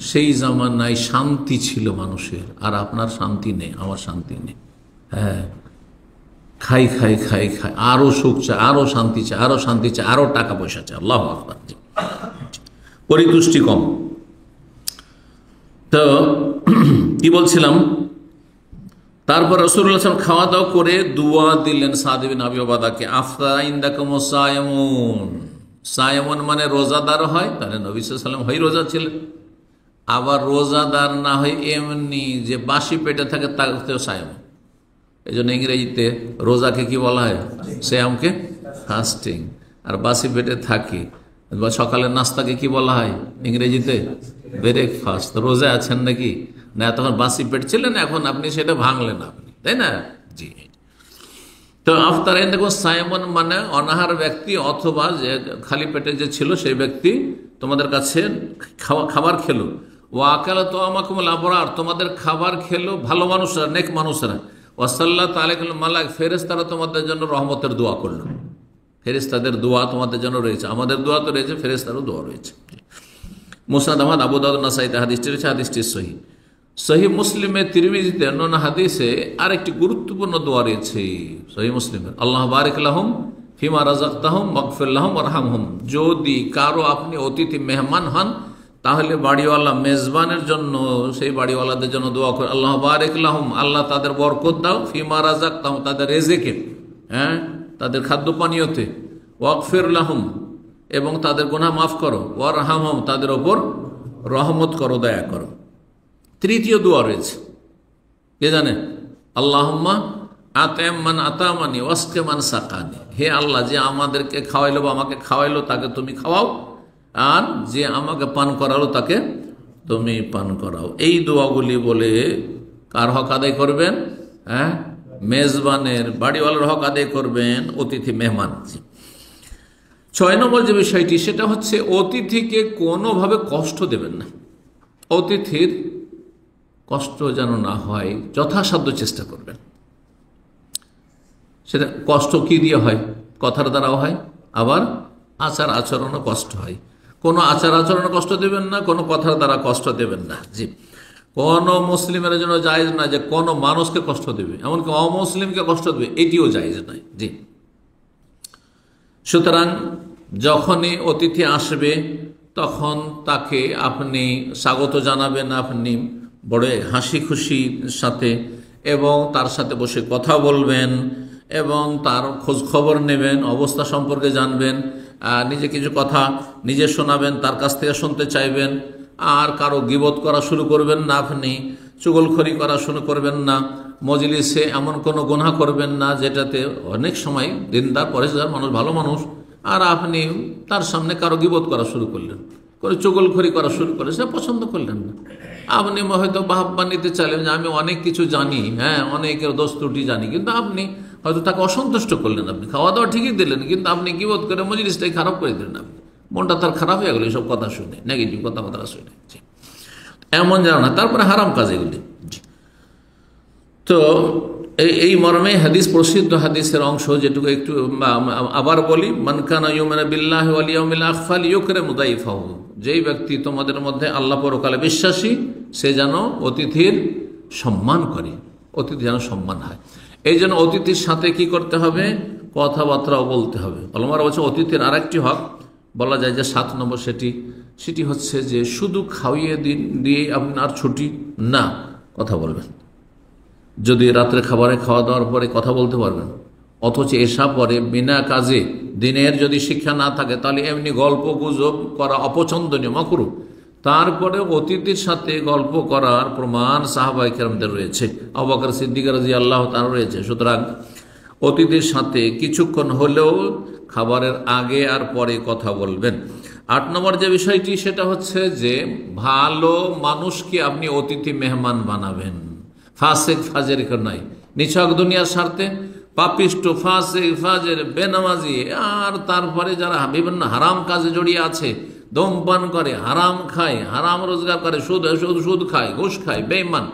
সেই জামানায় শান্তি ছিল মানুষের, আর আপনার শান্তি নেই, আমার শান্তি নেই। হ্যাঁ, খাই খাই খাই খাই, আরো সুখ চায়, আরো শান্তি চায়, আরো শান্তি চায়, আরো টাকা পয়সা চায়। আল্লাহু আকবার। পরিতুষ্টি কম। তো কি বলছিলাম, তারপর রাসূলুল্লাহ সাল্লাল্লাহু আলাইহি ওয়াসাল্লাম খাওয়া দাওয়া করে দুয়া দিলেন সাদ বিন আবি উবাদাকে, আফতারা ইনদাকুম সায়মুন। সায়মুন মানে রোজাদার হয়, তাহলে নবী সাল্লাল্লাহু আলাইহি ওয়াসাল্লাম হয় রোজা ছিলেন। আবার রোজাদার না হয় এমনি যে বাসি পেটে থাকে, তাকেও সায়মুন। এই জন্য ইংরেজিতে রোজাকে কি বলা হয়? সিয়ামকে ফাস্টিং। আর বাসি পেটে থাকি বা সকালের নাস্তাকে কি বলা হয় ইংরেজিতে? ব্রেকফাস্ট। রোজা আছেন নাকি? না, তখন বাসি পেট ছিলেন, এখন আপনি সেটা ভাঙলেন আপনি, তাই না? জি। তো আফতার দেখুন, সায়মন মানে অনাহার ব্যক্তি, অথবা যে খালি পেটে যে ছিল সেই ব্যক্তি তোমাদের কাছে খাবার খেলো। ওয়াকালা তো আমাকুমুল আবরার, তোমাদের খাবার খেলো ভালো মানুষরা, নেক মানুষরা। ওয়াসাল্লাত আলাইকুল মালাক, ফেরেশতারা তোমাদের জন্য রহমতের দোয়া করলো। ফেরেশতাদের দোয়া তোমাদের জন্য রয়েছে, আমাদের দোয়া তো রয়েছে, ফেরেশতারও দোয়া রয়েছে। মুসনাদ আহমদ, আবু দাউদ, নাসাঈতে হাদিসটি রয়েছে, হাদিসটি সহিহ। সহিহ মুসলিমে, তিরমিজিতে অন্যান্য হাদিসে আরেকটি গুরুত্বপূর্ণ দোয়া রয়েছে সহিহ মুসলিমের, আল্লাহ বারিক লাহুম ফিমা রাযাকতাহুম ওয়াগফির লাহুম ওয়ারহামহুম। যদি কারো আপনি অতিথি মেহমান হন, তাহলে বাড়িওয়ালা মেজবানের জন্য, সেই বাড়িওয়ালাদের জন্য দোয়া করে, আল্লাহ বারিক লাহুম, আল্লাহ তাদের বরকত দাও, ফিমা রাযাকতাহুম, তাদের রেজেকে, হ্যাঁ, তাদের খাদ্য পানীয়তে, ওয়াগফির লাহুম, এবং তাদের গুনাহ মাফ করো, ওয়ারহামহুম, তাদের ওপর রহমত করো, দয়া করো। তৃতীয় দোয়া রয়েছে, কে জানে? আল্লাহুম্মা আতিম মান আতামানি ওয়াসকি মান সাকানি। হে আল্লাহ, যে আমাদেরকে খাওয়াইলো বা আমাকে খাওয়াইলো তাকে তুমি খাওয়াও, আর যে আমাকে পান করালো তাকে তুমি পান করাও। এই দোয়াগুলি বলে কার হক আদায় করবেন? হ্যাঁ, মেজবানের, বাড়িওয়ালার হক আদায় করবেন, অতিথি মেহমান। 6 নম্বর যে বিষয়টি, সেটা হচ্ছে অতিথিকে কোনোভাবে কষ্ট দেবেন না। অতিথির কষ্ট যেন না হয়, যথাসাধ্য চেষ্টা করবেন। সেটা কষ্ট কি দিয়ে হয়? কথার দ্বারাও হয়, আবার আচার আচরণও কষ্ট হয়। কোনো আচার আচরণে কষ্ট দেবেন না, কোনো কথার দ্বারা কষ্ট দেবেন না। জি, কোনো মুসলিমের জন্য জায়েজ না যে কোনো মানুষকে কষ্ট দেবে, এমনকি অমুসলিমকে কষ্ট দেবে, এটিও জায়েজ নয়। জি, সুতরাং যখনই অতিথি আসবে তখন তাকে আপনি স্বাগত জানাবেন, আপনি বড় হাসি খুশির সাথে, এবং তার সাথে বসে কথা বলবেন, এবং তার খোঁজ খবর নেবেন, অবস্থা সম্পর্কে জানবেন, নিজে কিছু কথা নিজে শোনাবেন, তার কাছ থেকে শুনতে চাইবেন। আর কারো গীবত করা শুরু করবেন না, আপনি চুগলখড়ি করা শুরু করবেন না, মজলিসে এমন কোনো গুনাহ করবেন না যেটাতে অনেক সময় দিনদার পরেশগার মানুষ, ভালো মানুষ, আর আপনি তার সামনে কারো গীবত করা শুরু করলেন, করে চুগলখড়ি করা শুরু করলেন, সেটা পছন্দ করলেন না। আপনি হয়তো বাহবা নিতে চাইলেন যে আমি অনেক কিছু জানি, হ্যাঁ, অনেকের দোষ ত্রুটি জানি, কিন্তু আপনি হয়তো তাকে অসন্তুষ্ট করলেন। আপনি খাওয়া দাওয়া ঠিকই দিলেন, কিন্তু আপনি গীবত করে মজলিসটাই খারাপ করে দিলেন। আপনি মনটা তার খারাপ হয়ে গেল এইসব কথা শুনে, নেগেটিভ কথাবার্তা শুনে। এমন যেন না, তারপরে হারাম কাজ এগুলি। তো এই মর্মে হাদিস, প্রসিদ্ধ হাদিসের অংশ যেটুকু একটু আবার বলি, মান কানা ইউমিনু বিল্লাহি ওয়াল ইয়াউমিল আখির ফালইউকরিম দাইফাহু, যেই ব্যক্তি তোমাদের মধ্যে আল্লাহ পরকালে বিশ্বাসী সে যেন অতিথির সম্মান করে, অতিথি যেন সম্মান হয়। এই জন্য অতিথির সাথে কি করতে হবে, কথাবার্তাও বলতে হবে। আল্লাহর বলছে অতিথির আরেকটি হক বলা যায় যে 7 নম্বর, সেটি হচ্ছে যে শুধু খাওয়িয়ে দিয়ে আপনার ছুটি না, কথা বলবেন। যদি রাত্রে খাবারে খাওয়া দাওয়ার পরে কথা বলতে পারবেন, অথচ এসা পরে বিনা কাজে দিনের যদি শিক্ষা না থাকে তাহলে এমনি গল্প গুজব করা অপছন্দনীয়, মাকরুহ। তারপরে অতিথির সাথে গল্প করার প্রমাণ সাহাবায়ে কেরামদের রয়েছে, আবু বকর সিদ্দিক রাদিয়াল্লাহু তাআলা রয়েছে। সুতরাং অতিথির সাথে কিছুক্ষণ হলেও খাবারের আগে আর পরে কথা বলবেন। 8 নম্বর যে বিষয়টি সেটা হচ্ছে যে ভালো মানুষকে আপনি অতিথি মেহমান বানাবেন, ফাসিক ফাজের নয়। নিছক দুনিয়ার স্বার্থে পাপিষ্ট, ফাসিক ফাজের, বেনামাজি, আর তারপরে যারা বিভিন্ন হারাম কাজে জড়িয়ে আছে, ধূমপান করে, হারাম খায়, হারাম রোজগার করে, সুদ খায়, ঘুষ খায়, বেঈমান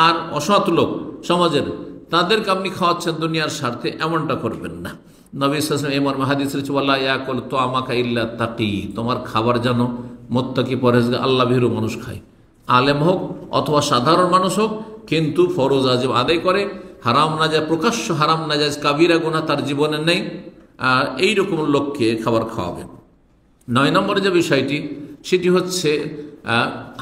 আর অসৎ লোক সমাজের, তাদেরকে আপনি খাওয়াচ্ছেন দুনিয়ার স্বার্থে, এমনটা করবেন না। নবী সাল্লাল্লাহু আলাইহি ওয়াসাল্লাম এই মর্মে হাদিস রয়েছে, ওয়ালা ইয়াকুল তুআমাকা ইল্লা তাকি, তোমার খাবার যেন মুত্তাকি পরহেজগার আল্লাহ ভীরু মানুষ খায়, আলেম হোক অথবা সাধারণ মানুষ হোক, কিন্তু ফরজ ওয়াজিব আদায় করে, হারাম নাজায়েজ, প্রকাশ্য হারাম নাজায়েজ কাবিরা গুনাহ তার জীবনে নেই, এইরকম লোককে খাবার খাওয়াবেন। 9 নম্বরে যে বিষয়টি সেটি হচ্ছে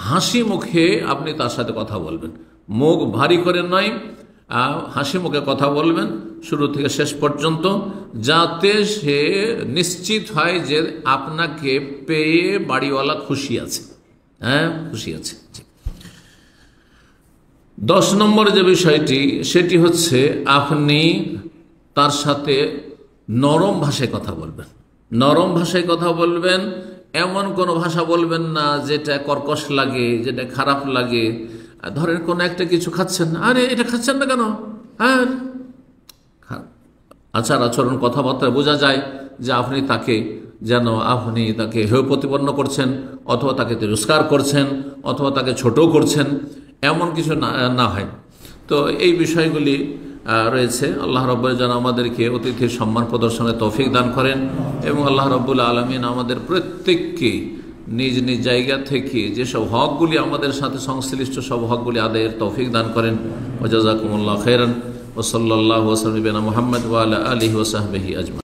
হাসি মুখে আপনি তার সাথে কথা বলবেন, মুখ ভারী করে নয়, হাসি মুখে কথা বলবেন শুরু থেকে শেষ পর্যন্ত, যাতে সে নিশ্চিত হয় যে আপনাকে পেয়ে বাড়িওয়ালা খুশি আছে, খুশি আছে। 10 নম্বরে যে বিষয়টি সেটি হচ্ছে আপনি তার সাথে নরম ভাষায় কথা বলবেন। নরম ভাষায় কথা বলবেন, এমন কোনো ভাষা বলবেন না যেটা কর্কশ লাগে, যেটা খারাপ লাগে। ধরেন কোনো একটা কিছু খাচ্ছেন, আরে এটা খাচ্ছেন না কেন, আচার আচরণ কথাবার্তা বোঝা যায় যে আপনি তাকে হেয় প্রতিপন্ন করছেন, অথবা তাকে তিরস্কার করছেন, অথবা তাকে ছোট করছেন, এমন কিছু না হয়। তো এই বিষয়গুলি রয়েছে। আল্লাহ রাব্বুল যেন আমাদেরকে অতিথির সম্মান প্রদর্শনের তৌফিক দান করেন, এবং আল্লাহ রাব্বুল আলামিন আমাদের প্রত্যেককে নিজ নিজ জায়গা থেকে যেসব হকগুলি আমাদের সাথে সংশ্লিষ্ট সব হকগুলি আদায়ের তৌফিক দান করেন। ওয়া জাযাকুমুল্লাহু খাইরান ওয়া সাল্লাল্লাহু ওয়া সাল্লাম আলা মুহাম্মদ ওয়া আলা আলিহি ওয়া সাহবিহি আজমাইন।